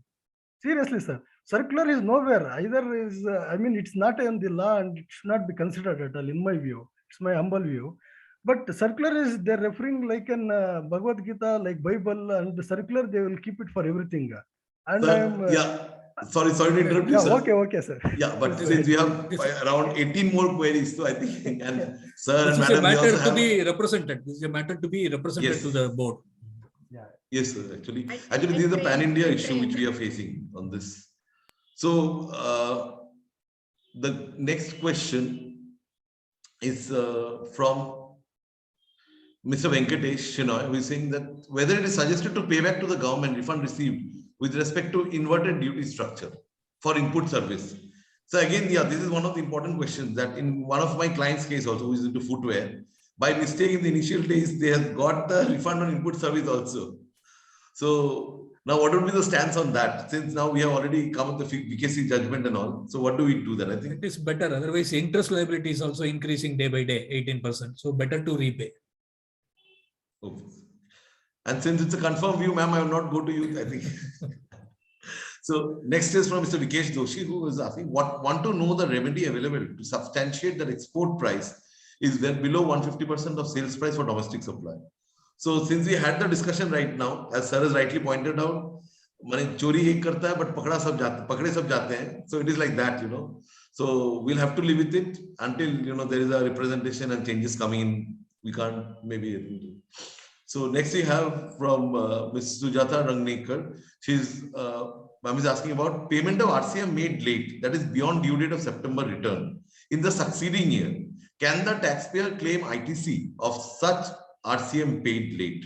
Seriously, sir. Circular is nowhere. Either is, it's not in the law and it should not be considered at all, in my view. It's my humble view. But the circular is, they're referring like in Bhagavad Gita, like Bible, and the circular, they will keep it for everything. And Sir, yeah. Sorry to interrupt you, yeah, sir. Okay, sir. Yeah, but since we have around 18 more queries, so I think, and sir and This is a madam, we also matter to have. be represented. This is a matter to be represented Yes. to the board. Yes, sir. Actually, I this is a trained- pan-India I issue which trained. we are facing on this. So the next question is from Mr. Venkatesh Shinoy, who is saying that whether it is suggested to pay back to the government refund received with respect to inverted duty structure for input service. So again, yeah, this is one of the important questions that in one of my clients' case also, who is into footwear, by mistake in the initial days, they have got the refund on input service also. So now what would be the stance on that? Since now we have already come with the VKC judgment and all. So what do we do then? I think It is better. Otherwise, interest liability is also increasing day by day, 18%. So better to repay. okay. And since it's a confirmed view, ma'am, I will not go to you, I think. So next is from Mr. Vikesh Doshi, who is asking, want to know the remedy available to substantiate that export price is well below 150% of sales price for domestic supply. So since we had the discussion right now, as sir has rightly pointed out, माने चोरी एक करता है, but पकड़े सब जाते हैं. So it is like that, you know. So we'll have to live with it until, you know, there is a representation and changes coming in. We can't maybe. So next we have from Ms. Sujata Rangnekar. Ma'am is asking about payment of RCM made late, that is beyond due date of September return in the succeeding year. Can the taxpayer claim ITC of such RCM paid late?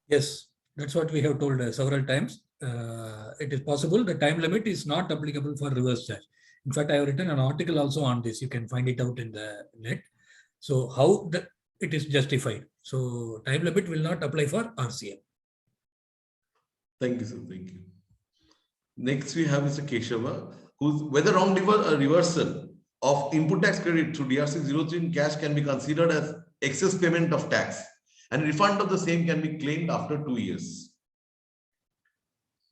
Yes, that's what we have told several times. it is possible the time limit is not applicable for reverse charge. In fact, I have written an article also on this. You can find it out in the net. So how it is justified. So time limit will not apply for RCM. Thank you, sir. Thank you. Next, we have Mr. Keshava, who's whether wrong reversal of input tax credit through DRC 03 in cash can be considered as excess payment of tax, and refund of the same can be claimed after 2 years.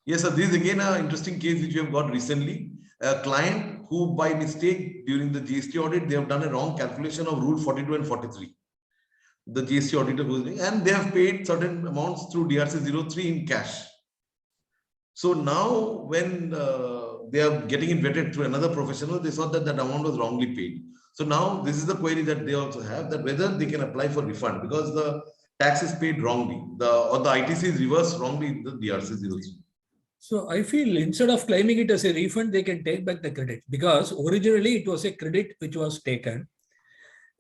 Yes, sir. This is again an interesting case which we have got recently. A client who, by mistake during the GST audit, they have done a wrong calculation of Rule 42 and 43. The GST auditor was doing, and they have paid certain amounts through DRC 03 in cash. So now, when they are getting it vetted through another professional, they saw that that amount was wrongly paid. So now this is the query that they also have, that whether they can apply for refund because the tax is paid wrongly, or the ITC is reversed wrongly in the DRC 03. So I feel instead of claiming it as a refund, they can take back the credit, because originally it was a credit which was taken,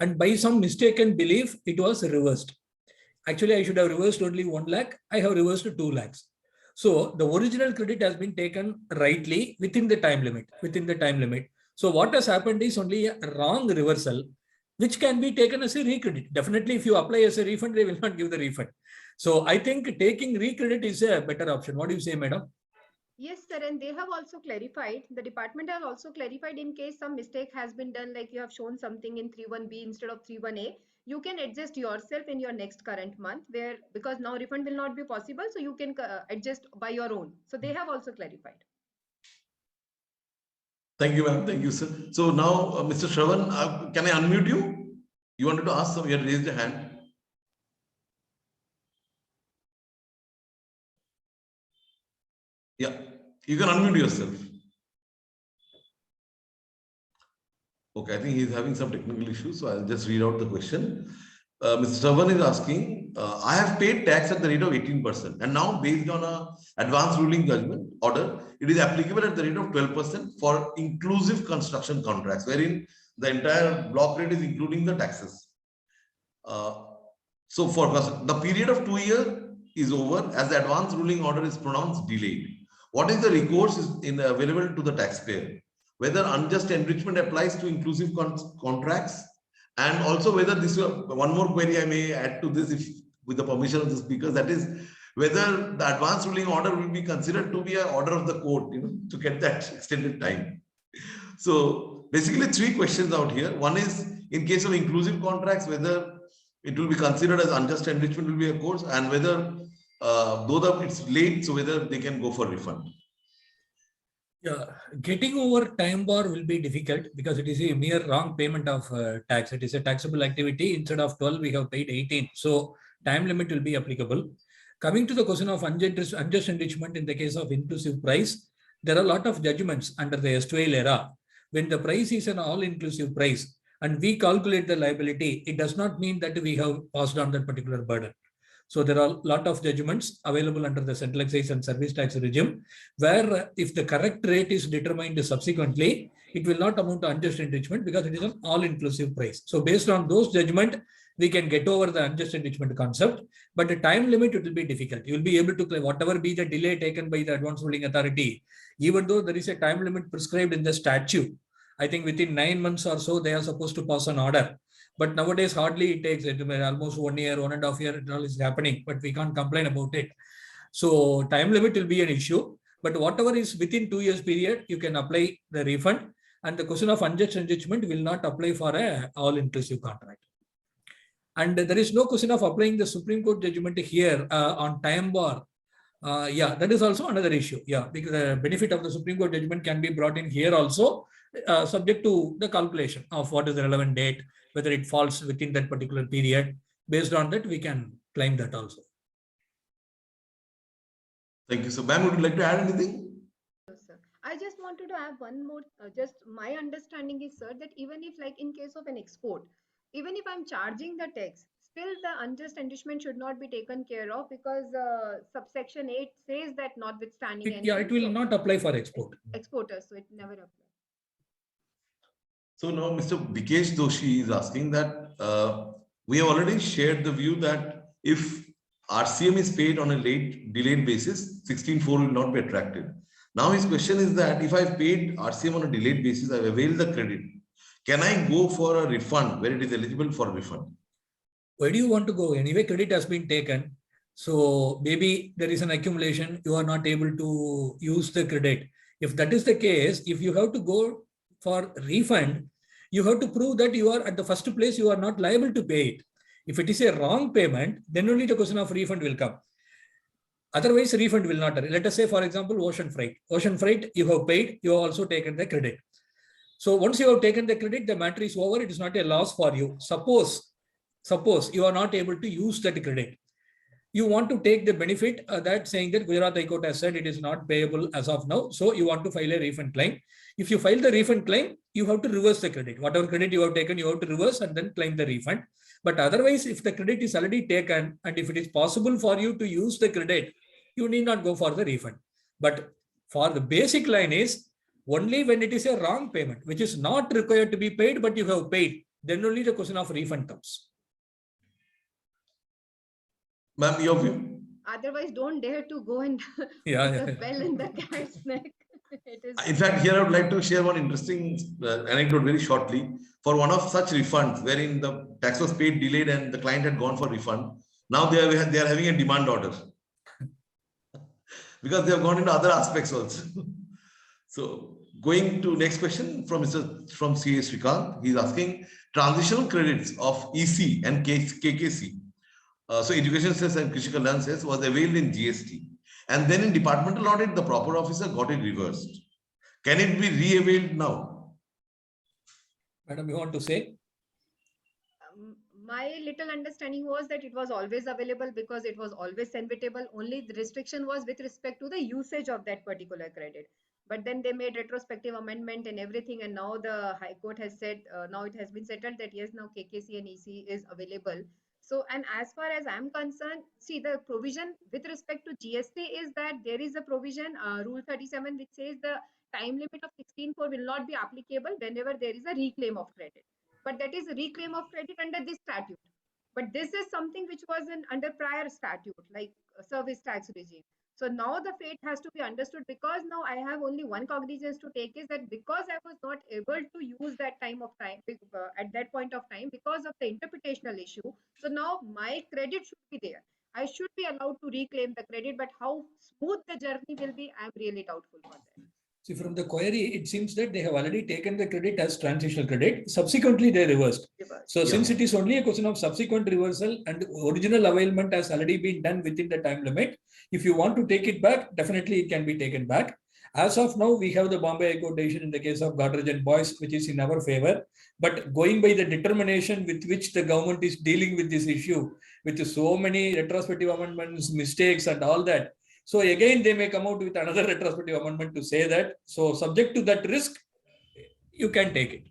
and by some mistaken belief, it was reversed. Actually, I should have reversed only 1 lakh. I have reversed 2 lakhs. So the original credit has been taken rightly within the time limit. So what has happened is only a wrong reversal, which can be taken as a recredit. Definitely, if you apply as a refund, they will not give the refund. So I think taking recredit is a better option. What do you say, madam? Yes, sir. And they have also clarified, the department has also clarified, in case some mistake has been done, like you have shown something in 31B instead of 31A, you can adjust yourself in your next current month, where because now refund will not be possible, so you can adjust by your own. So they have also clarified. Thank you, ma'am. Thank you, sir. So now, Mr. Shravan, can I unmute you? You wanted to ask, you had raised your hand. Yeah, you can unmute yourself. Okay, I think he's having some technical issues, so I'll just read out the question. Mr. Shravan is asking, I have paid tax at the rate of 18%, and now based on a advance ruling judgment order, it is applicable at the rate of 12% for inclusive construction contracts, wherein the entire block rate is including the taxes. So for the period of 2 years is over as the advance ruling order is pronounced delayed. What is the recourse available to the taxpayer? Whether unjust enrichment applies to inclusive contracts, and also whether this, one more query I may add to this, if with the permission of the speakers, that is whether the advance ruling order will be considered to be an order of the court, to get that extended time. So basically 3 questions out here. One is, in case of inclusive contracts, whether it will be considered as unjust enrichment will be a course, and whether though it's late, so whether they can go for refund. Yeah, getting over time bar will be difficult because it is a mere wrong payment of tax. It is a taxable activity. Instead of 12, we have paid 18. So time limit will be applicable. Coming to the question of unjust enrichment in the case of inclusive price, there are a lot of judgments under the S2L era. When the price is an all-inclusive price and we calculate the liability, it does not mean that we have passed on that particular burden. So there are a lot of judgments available under the central excise and service tax regime, where if the correct rate is determined subsequently, it will not amount to unjust enrichment because it is an all-inclusive price. So based on those judgment, we can get over the unjust enrichment concept, but the time limit, it will be difficult. You will be able to claim whatever be the delay taken by the advance ruling authority, even though there is a time limit prescribed in the statute. I think within 9 months or so, they are supposed to pass an order. But nowadays, hardly it takes almost 1 year, 1.5 years, it all is happening, but we can't complain about it. So time limit will be an issue, but whatever is within 2 years period, you can apply the refund, and the question of unjust enrichment will not apply for a all-inclusive contract. And there is no question of applying the Supreme Court judgment here on time bar. Yeah, that is also another issue. Yeah, because the benefit of the Supreme Court judgment can be brought in here also, subject to the calculation of what is the relevant date, whether it falls within that particular period. Based on that, we can claim that also. Thank you. So, ma'am, would you like to add anything? Yes, sir. I just wanted to add one more, just my understanding is, sir, that even if, like in case of an export, even if I'm charging the tax, still the unjust enrichment should not be taken care of because subsection 8 says that notwithstanding anything. Yeah, it will not apply for export. Exporters, so it never applies. So now Mr. Vikesh Doshi is asking that we have already shared the view that if RCM is paid on a late delayed basis, 16.4 will not be attracted. Now his question is that if I've paid RCM on a delayed basis, I've availed the credit, can I go for a refund where it is eligible for refund? Where do you want to go? Anyway, credit has been taken. So maybe there is an accumulation. You are not able to use the credit. If that is the case, if you have to go for refund, you have to prove that you are at the first place, you are not liable to pay it. If it is a wrong payment, then only the question of refund will come. Otherwise, refund will not. Let us say, for example, ocean freight. Ocean freight, you have paid, you have also taken the credit. So once you have taken the credit, the matter is over. It is not a loss for you. Suppose you are not able to use that credit. You want to take the benefit that saying that Gujarat High Court has said it is not payable as of now. So you want to file a refund claim. If you file the refund claim, you have to reverse the credit. Whatever credit you have taken, you have to reverse and then claim the refund. But otherwise, if the credit is already taken and if it is possible for you to use the credit, you need not go for the refund. But for the basic line is only when it is a wrong payment, which is not required to be paid, but you have paid, then only the question of refund comes. Ma'am, your view? Otherwise, don't dare to go and Yeah, put yeah. the bell in the cat's neck. It is. In fact, here I would like to share one interesting anecdote very shortly. For one of such refunds wherein the tax was paid delayed and the client had gone for refund, now they are having a demand order because they have gone into other aspects also. So going to next question from from CA Srikant, he's asking transitional credits of EC and KKC. So Education Cess and Krishi Kalyan Cess was availed in GST. And then in departmental audit, the proper officer got it reversed. Can it be re-availed now? Madam, you want to say? My little understanding was that it was always available because it was always sendable. Only the restriction was with respect to the usage of that particular credit. But then they made retrospective amendment and everything. And now the High Court has said, now it has been settled that yes, now KKC and EC is available. So, and as far as I'm concerned, see the provision with respect to GST is that there is a provision, Rule 37, which says the time limit of 16.4 will not be applicable whenever there is a reclaim of credit. But that is a reclaim of credit under this statute. But this is something which was under prior statute, like service tax regime. So now the fate has to be understood because now I have only one cognizance to take is that because I was not able to use that time of time at that point of time because of the interpretational issue. So now my credit should be there. I should be allowed to reclaim the credit, but how smooth the journey will be, I'm really doubtful for that. See, from the query, it seems that they have already taken the credit as transitional credit. Subsequently, they reversed. So since it is only a question of subsequent reversal and original availment has already been done within the time limit, if you want to take it back, definitely it can be taken back. As of now, we have the Bombay High Court decision in the case of Godrej and Boyce, which is in our favor. But going by the determination with which the government is dealing with this issue, with so many retrospective amendments, mistakes and all that, so again, they may come out with another retrospective amendment to say that. So subject to that risk, you can take it.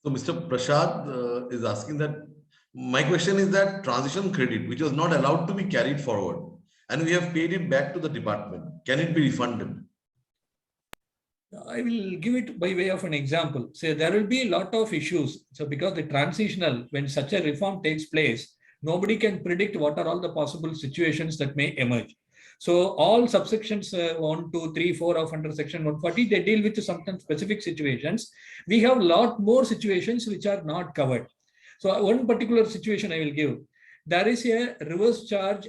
So Mr. Prashad is asking that, my question is that transition credit, which was not allowed to be carried forward, and we have paid it back to the department, can it be refunded? I will give it by way of an example. Say there will be a lot of issues. So because the transitional, when such a reform takes place, nobody can predict what are all the possible situations that may emerge. So all subsections 1, 2, 3, 4 of under section 140, they deal with some specific situations. We have a lot more situations which are not covered. So one particular situation I will give. There is a reverse charge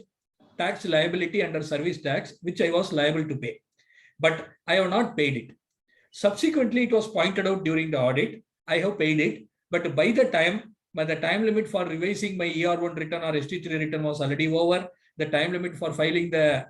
tax liability under service tax, which I was liable to pay, but I have not paid it. Subsequently, it was pointed out during the audit, I have paid it, but by the time limit for revising my ER1 return or ST3 return was already over. The time limit for filing the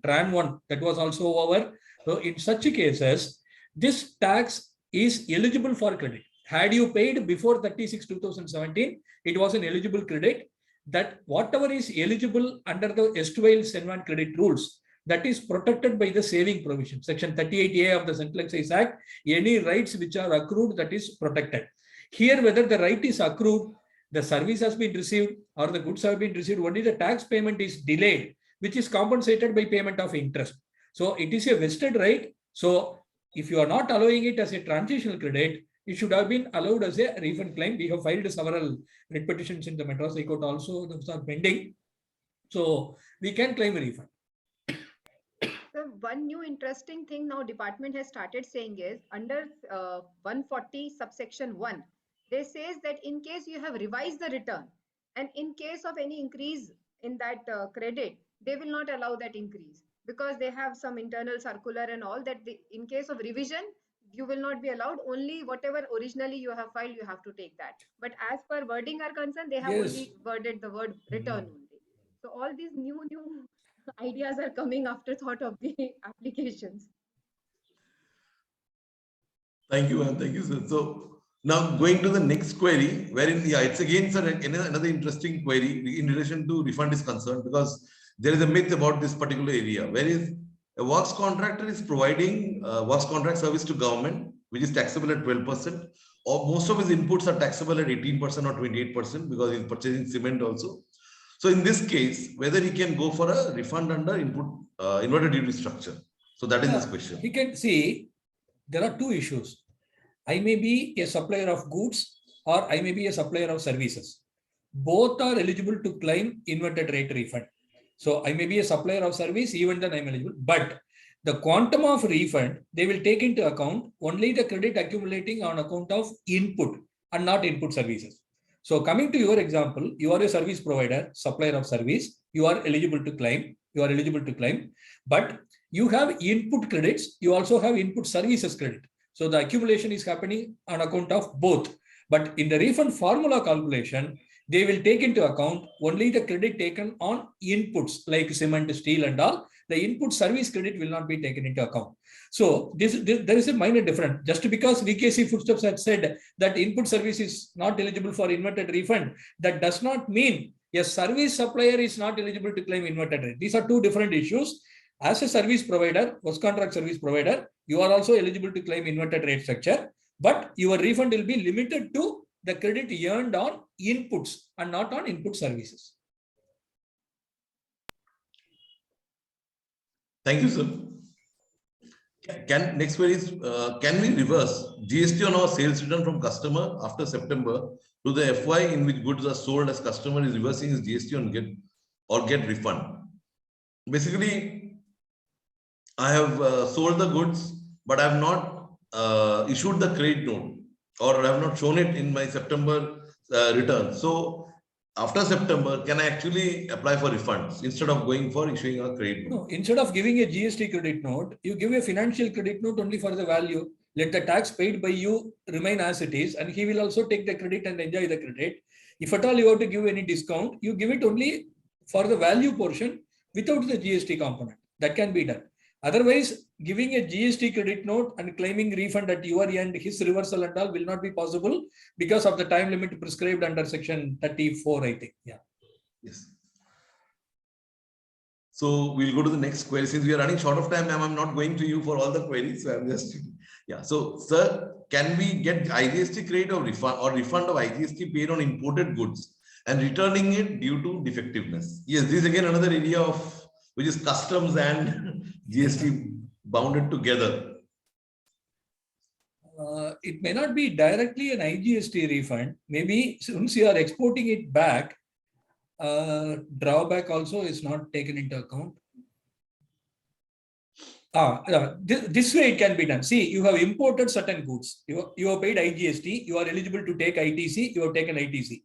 TRAN 1, that was also over. So in such cases, this tax is eligible for credit. Had you paid before 30/6/2017, it was an eligible credit. That whatever is eligible under the erstwhile CENVAN credit rules, that is protected by the saving provision. Section 38A of the Central Excise Act, any rights which are accrued, that is protected. Here, whether the right is accrued, the service has been received, or the goods have been received, only the tax payment is delayed, which is compensated by payment of interest. So it is a vested right. So if you are not allowing it as a transitional credit, it should have been allowed as a refund claim. We have filed several writ petitions in the Madras High Court also, those are pending. So we can claim a refund. So one new interesting thing now department has started saying is under 140 subsection 1, they says that in case you have revised the return and in case of any increase in that credit, they will not allow that increase because they have some internal circular and all that in case of revision, you will not be allowed. Only whatever originally you have filed, you have to take that. But as per wording are concerned, they have Yes. only worded the word return only. So all these new ideas are coming after thought of the applications. Thank you, ma'am. Thank you, sir. So now going to the next query, wherein it's again, sir, another interesting query in relation to refund is concerned, because there is a myth about this particular area, whereas a works contractor is providing works contract service to government, which is taxable at 12%, or most of his inputs are taxable at 18% or 28% because he's purchasing cement also. So in this case, whether he can go for a refund under inverted duty structure. So that is his question. He can see there are two issues. I may be a supplier of goods or I may be a supplier of services. Both are eligible to claim inverted rate refund. So I may be a supplier of service, even then I'm eligible. But the quantum of refund, they will take into account only the credit accumulating on account of input and not input services. So coming to your example, you are a service provider, supplier of service, you are eligible to claim, but you have input credits, you also have input services credit. So the accumulation is happening on account of both. But in the refund formula calculation, they will take into account only the credit taken on inputs like cement, steel and all. The input service credit will not be taken into account. So there is a minor difference. Just because VKC Footsteps had said that input service is not eligible for inverted refund, that does not mean a service supplier is not eligible to claim inverted rate. These are two different issues. As a service provider, works contract service provider, you are also eligible to claim inverted rate structure, but your refund will be limited to the credit earned on inputs and not on input services. Thank you, sir. Next query is, can we reverse GST on our sales return from customer after September to the FY in which goods are sold, as customer is reversing his GST on get refund? Basically, I have sold the goods, but I have not issued the credit note, or I have not shown it in my September return. So after September, can I actually apply for refunds instead of going for issuing a credit note? No, instead of giving a GST credit note, you give a financial credit note only for the value. Let the tax paid by you remain as it is, and he will also take the credit and enjoy the credit. If at all you have to give any discount, you give it only for the value portion without the GST component. That can be done. Otherwise, giving a GST credit note and claiming refund at your end, his reversal and all will not be possible because of the time limit prescribed under section 34, I think. Yeah. Yes. So we'll go to the next query. Since we are running short of time, ma'am, I'm not going to you for all the queries. So I'm just, yeah. So, sir, can we get IGST credit or refund of IGST paid on imported goods and returning it due to defectiveness? Yes, this is again another area of which is customs and GST bounded together. It may not be directly an IGST refund. Maybe since you are exporting it back, drawback also is not taken into account. This way it can be done. See, you have imported certain goods. You have paid IGST. You are eligible to take ITC. You have taken ITC.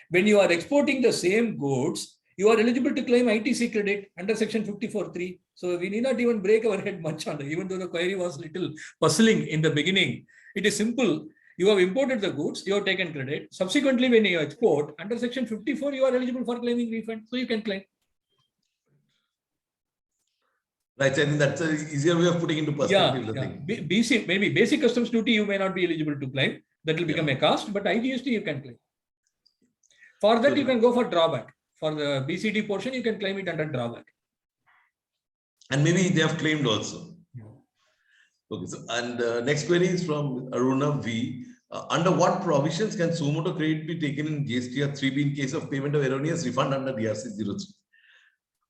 When you are exporting the same goods, you are eligible to claim ITC credit under section 54(3). So we need not even break our head much on it, even though the query was little puzzling in the beginning. It is simple. You have imported the goods, you have taken credit. Subsequently, when you export, under section 54, you are eligible for claiming refund. So you can claim. Right, I think that's an easier way of putting into perspective the thing. Maybe basic customs duty, you may not be eligible to claim. That will become a cost, but IGST you can claim. For that, you can go for drawback. For the BCD portion, you can claim it under drawback. And maybe they have claimed also. Okay, so and next query is from Aruna V. Under what provisions can suo motu credit be taken in GSTR 3B in case of payment of erroneous refund under DRC 03?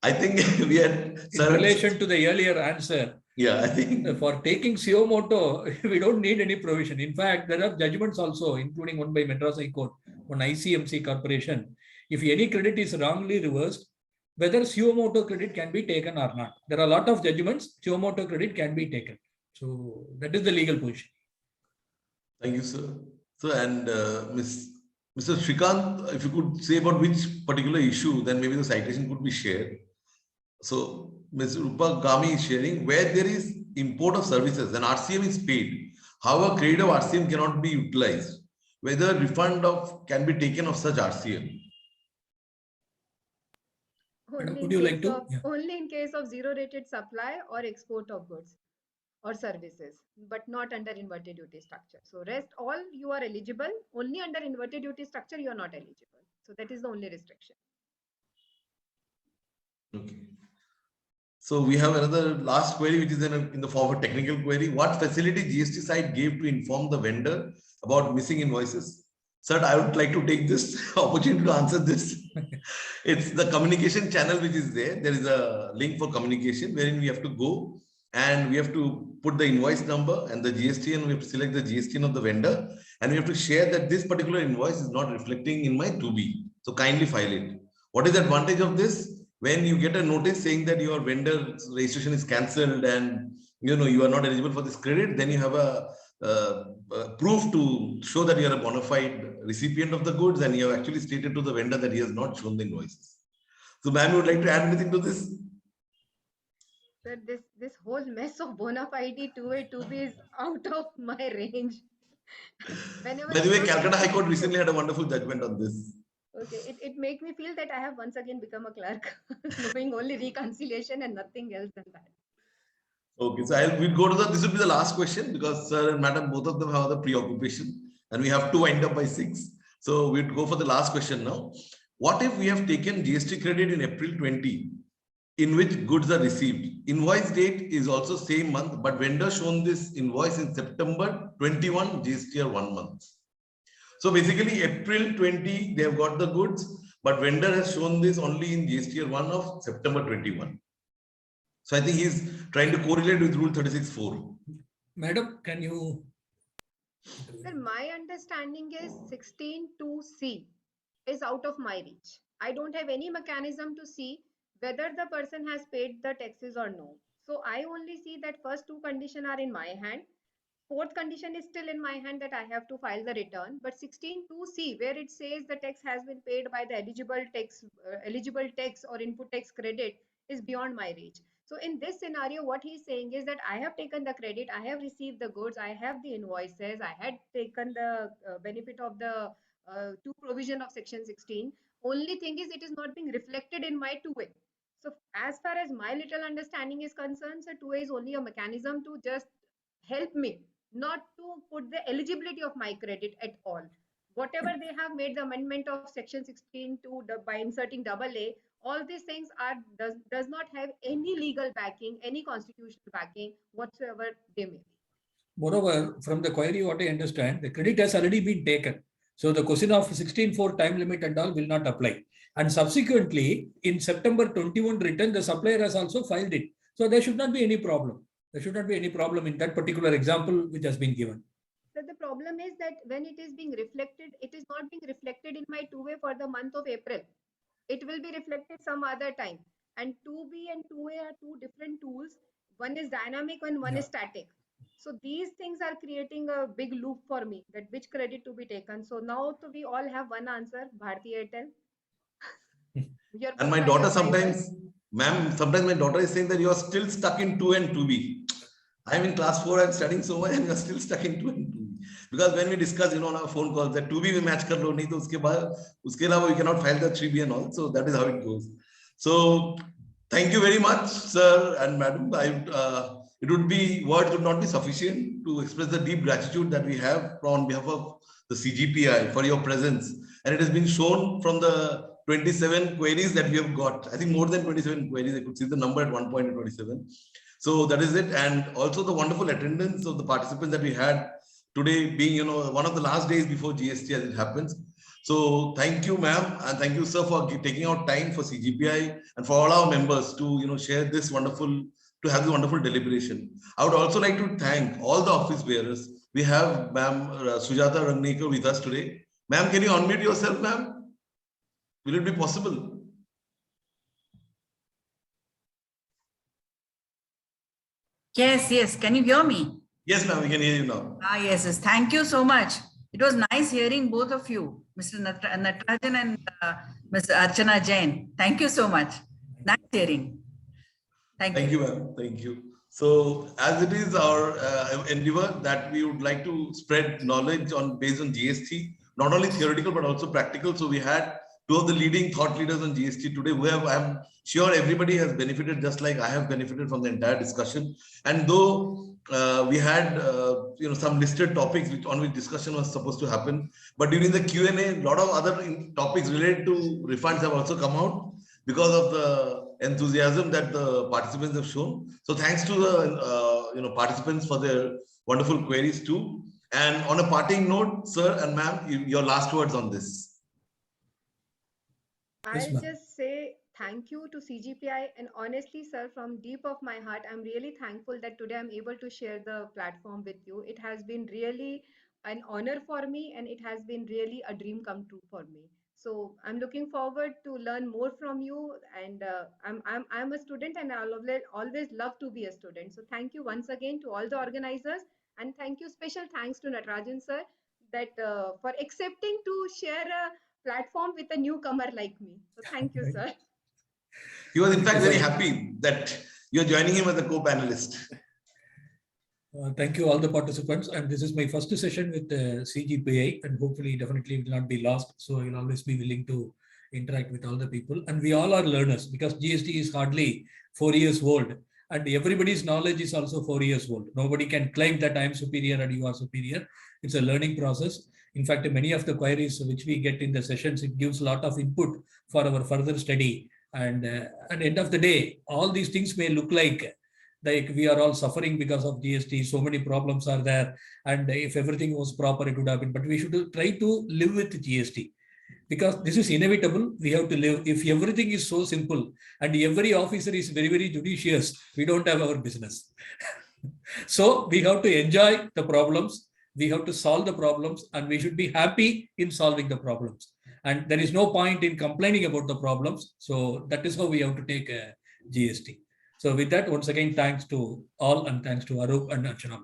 I think we had... In relation to the earlier answer, Yeah, I think. For taking suo moto, we don't need any provision. In fact, there are judgments also, including one by Madras High Court, one ICMC Corporation. If any credit is wrongly reversed, whether suo moto credit can be taken or not. There are a lot of judgments, suo moto credit can be taken. So that is the legal position. Thank you, sir. So, and Mr. Shrikant, if you could say about which particular issue, then maybe the citation could be shared. So, Ms. Rupa Gami is sharing where there is import of services and RCM is paid. However, credit of RCM cannot be utilized. Whether refund of can be taken of such RCM. Madam, would you like to? Yeah. Only in case of zero rated supply or export of goods or services, but not under inverted duty structure. So rest all you are eligible, only under inverted duty structure you are not eligible. So that is the only restriction. Okay. So we have another last query, which is in the form of a technical query. What facility GST side gave to inform the vendor about missing invoices? Sir, I would like to take this opportunity to answer this. It's the communication channel which is there. There is a link for communication wherein we have to go and we have to put the invoice number and the GST, and we have to select the GST of the vendor, and we have to share that this particular invoice is not reflecting in my 2B. So kindly file it. What is the advantage of this? When you get a notice saying that your vendor registration is cancelled and you are not eligible for this credit, then you have a proof to show that you are a bona fide recipient of the goods, and you have actually stated to the vendor that he has not shown the invoices. So, ma'am, you would like to add anything to this? Sir, this whole mess of bona fide 2A, 2B is out of my range. By the way, Calcutta High Court recently had a wonderful judgment on this. Okay, it makes me feel that I have once again become a clerk, doing only reconciliation and nothing else than that. Okay, so we'll go to this will be the last question, because sir and madam, both of them have other preoccupation and we have to wind up by 6. So we'll go for the last question now. What if we have taken GST credit in April 20, in which goods are received? Invoice date is also same month, but vendor shown this invoice in September 21, GST are 1 month. So basically April 20, they have got the goods, but vendor has shown this only in GST 1 of September 21. So I think he's trying to correlate with Rule 36(4). Madam, can you? Sir, my understanding is 16(2)(c) is out of my reach. I don't have any mechanism to see whether the person has paid the taxes or no. So I only see that first 2 conditions are in my hand. 4th condition is still in my hand, that I have to file the return. But 16(2)(c), where it says the tax has been paid by the eligible tax or input tax credit, is beyond my reach. So in this scenario, what he's saying is that I have taken the credit, I have received the goods, I have the invoices, I had taken the benefit of the 2 provision of section 16. Only thing is, it is not being reflected in my 2A. So as far as my little understanding is concerned, so 2A is only a mechanism to just help me, not to put the eligibility of my credit at all. Whatever they have made the amendment of section 16 to by inserting AA, all these things does not have any legal backing, any constitutional backing whatsoever they may be. Moreover, from the query, what I understand, the credit has already been taken. So the question of 16(4) time limit and all will not apply. And subsequently, in September 21 return, the supplier has also filed it. So there should not be any problem. There should not be any problem in that particular example which has been given. So the problem is that when it is being reflected, it is not being reflected in my 2A for the month of April. It will be reflected some other time. And 2B and 2A are 2 different tools. One is dynamic and one is static. So these things are creating a big loop for me, that which credit to be taken. So now we all have one answer, Bharti Airtel. And my daughter sometimes, ma'am, sometimes my daughter is saying that you are still stuck in 2 and 2B. I'm in class 4, I'm studying so much and you are still stuck in 2 and 2B. Because when we discuss, on our phone calls that 2B we match kar lo, nahi to uske alawa we cannot file the 3B and all. So that is how it goes. So thank you very much, sir and madam. It would be, words would not be sufficient to express the deep gratitude that we have on behalf of the CGPI for your presence. And it has been shown from the 27 queries that we have got. I think more than 27 queries. I could see the number at one point at 27. So that is it. And also the wonderful attendance of the participants that we had today, being, one of the last days before GST as it happens. So thank you, ma'am, and thank you, sir, for taking out time for CGPI and for all our members to, share this wonderful, to to have the wonderful deliberation. I would also like to thank all the office bearers. We have Ma'am Sujata Rangnekar with us today. Ma'am, can you unmute yourself, ma'am? Will it be possible? Yes, yes. Can you hear me? Yes, ma'am, we can hear you now. Yes, yes. Thank you so much. It was nice hearing both of you, Mr. Natarajan and Ms. Archana Jain. Thank you so much. Nice hearing. Thank you, ma'am. Thank you. So, as it is our endeavor that we would like to spread knowledge based on GST, not only theoretical but also practical. So, we had two of the leading thought leaders on GST today, who I'm sure everybody has benefited, just like I have benefited from the entire discussion. And though we had some listed topics on which discussion was supposed to happen, but during the Q&A, a lot of other topics related to refunds have also come out because of the enthusiasm that the participants have shown. So thanks to the participants for their wonderful queries too. And on a parting note, sir and ma'am, your last words on this. Yes, I'll ma'am. just say thank you to CGPI, and honestly, sir, from deep of my heart, I'm really thankful that today I'm able to share the platform with you. It has been really an honor for me, and it has been really a dream come true for me. So I'm looking forward to learn more from you, and I'm a student, and I'll always love to be a student. So thank you once again to all the organizers, and thank you, special thanks to Natarajan sir, that for accepting to share a platform with a newcomer like me. So thank you, sir. He was in fact very happy that you're joining him as a co-panelist. Thank you all the participants, and this is my first session with CGPI, and hopefully definitely will not be lost. So I will always be willing to interact with all the people, and we all are learners because GST is hardly 4 years old, and everybody's knowledge is also 4 years old. Nobody can claim that I am superior and you are superior. It's a learning process. In fact, many of the queries which we get in the sessions, it gives a lot of input for our further study. And at the end of the day, all these things may look like we are all suffering because of GST. So many problems are there. And if everything was proper, it would have been. But we should try to live with GST because this is inevitable. We have to live. If everything is so simple and every officer is very, very judicious, we don't have our business. So we have to enjoy the problems. We have to solve the problems, and we should be happy in solving the problems. And there is no point in complaining about the problems. So that is how we have to take GST. So with that, once again, thanks to all, and thanks to Arup and Archana.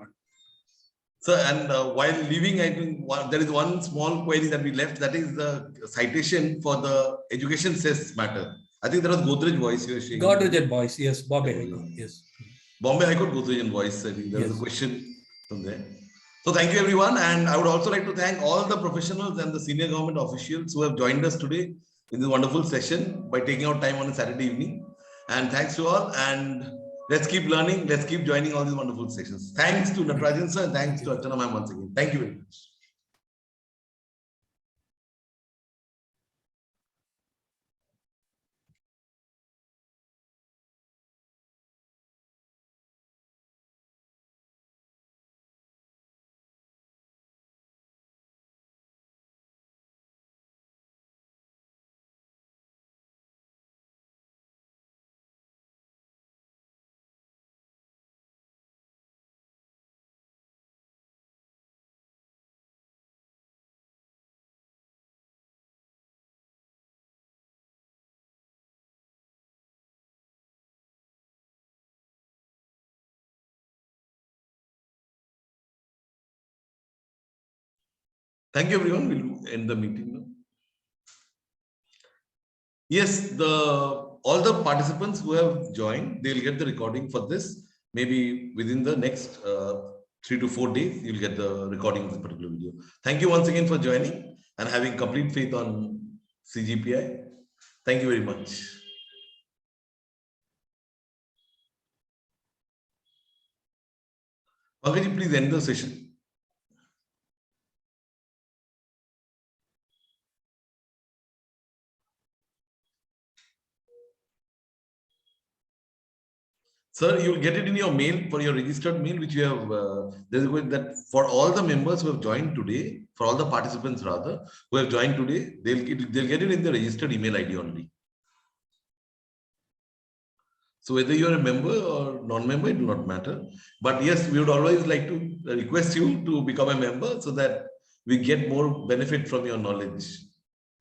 Sir, and while leaving, I think there is one small query that we left. That is the citation for the education cess matter. I think that was Godrej Voice you were saying. Godrej Voice, yes. Bombay High Court, yes. Bombay High Court Godrej Voice. I think there was a question from there. So thank you, everyone. And I would also like to thank all the professionals and the senior government officials who have joined us today in this wonderful session by taking out time on a Saturday evening. And thanks to all. And let's keep learning. Let's keep joining all these wonderful sessions. Thanks to Natarajan sir. Thanks to Archana ma'am once again. Thank you very much. Thank you, everyone. We'll end the meeting now. Yes, all the participants who have joined, they'll get the recording for this. Maybe within the next 3 to 4 days, you'll get the recording of this particular video. Thank you once again for joining and having complete faith on CGPI. Thank you very much. Pankaj, please end the session. Sir, you'll get it in your mail, for your registered mail, which you have. There's a way that for all the members who have joined today, for all the participants rather, who have joined today, they'll get it in the registered email ID only. So whether you're a member or non-member, it will not matter. But yes, we would always like to request you to become a member so that we get more benefit from your knowledge.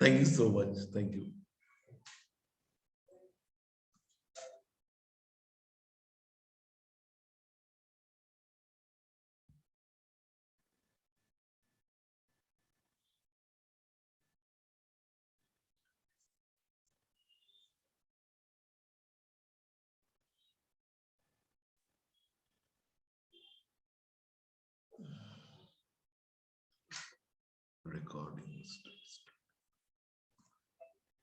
Thank you so much. Thank you. Recordings.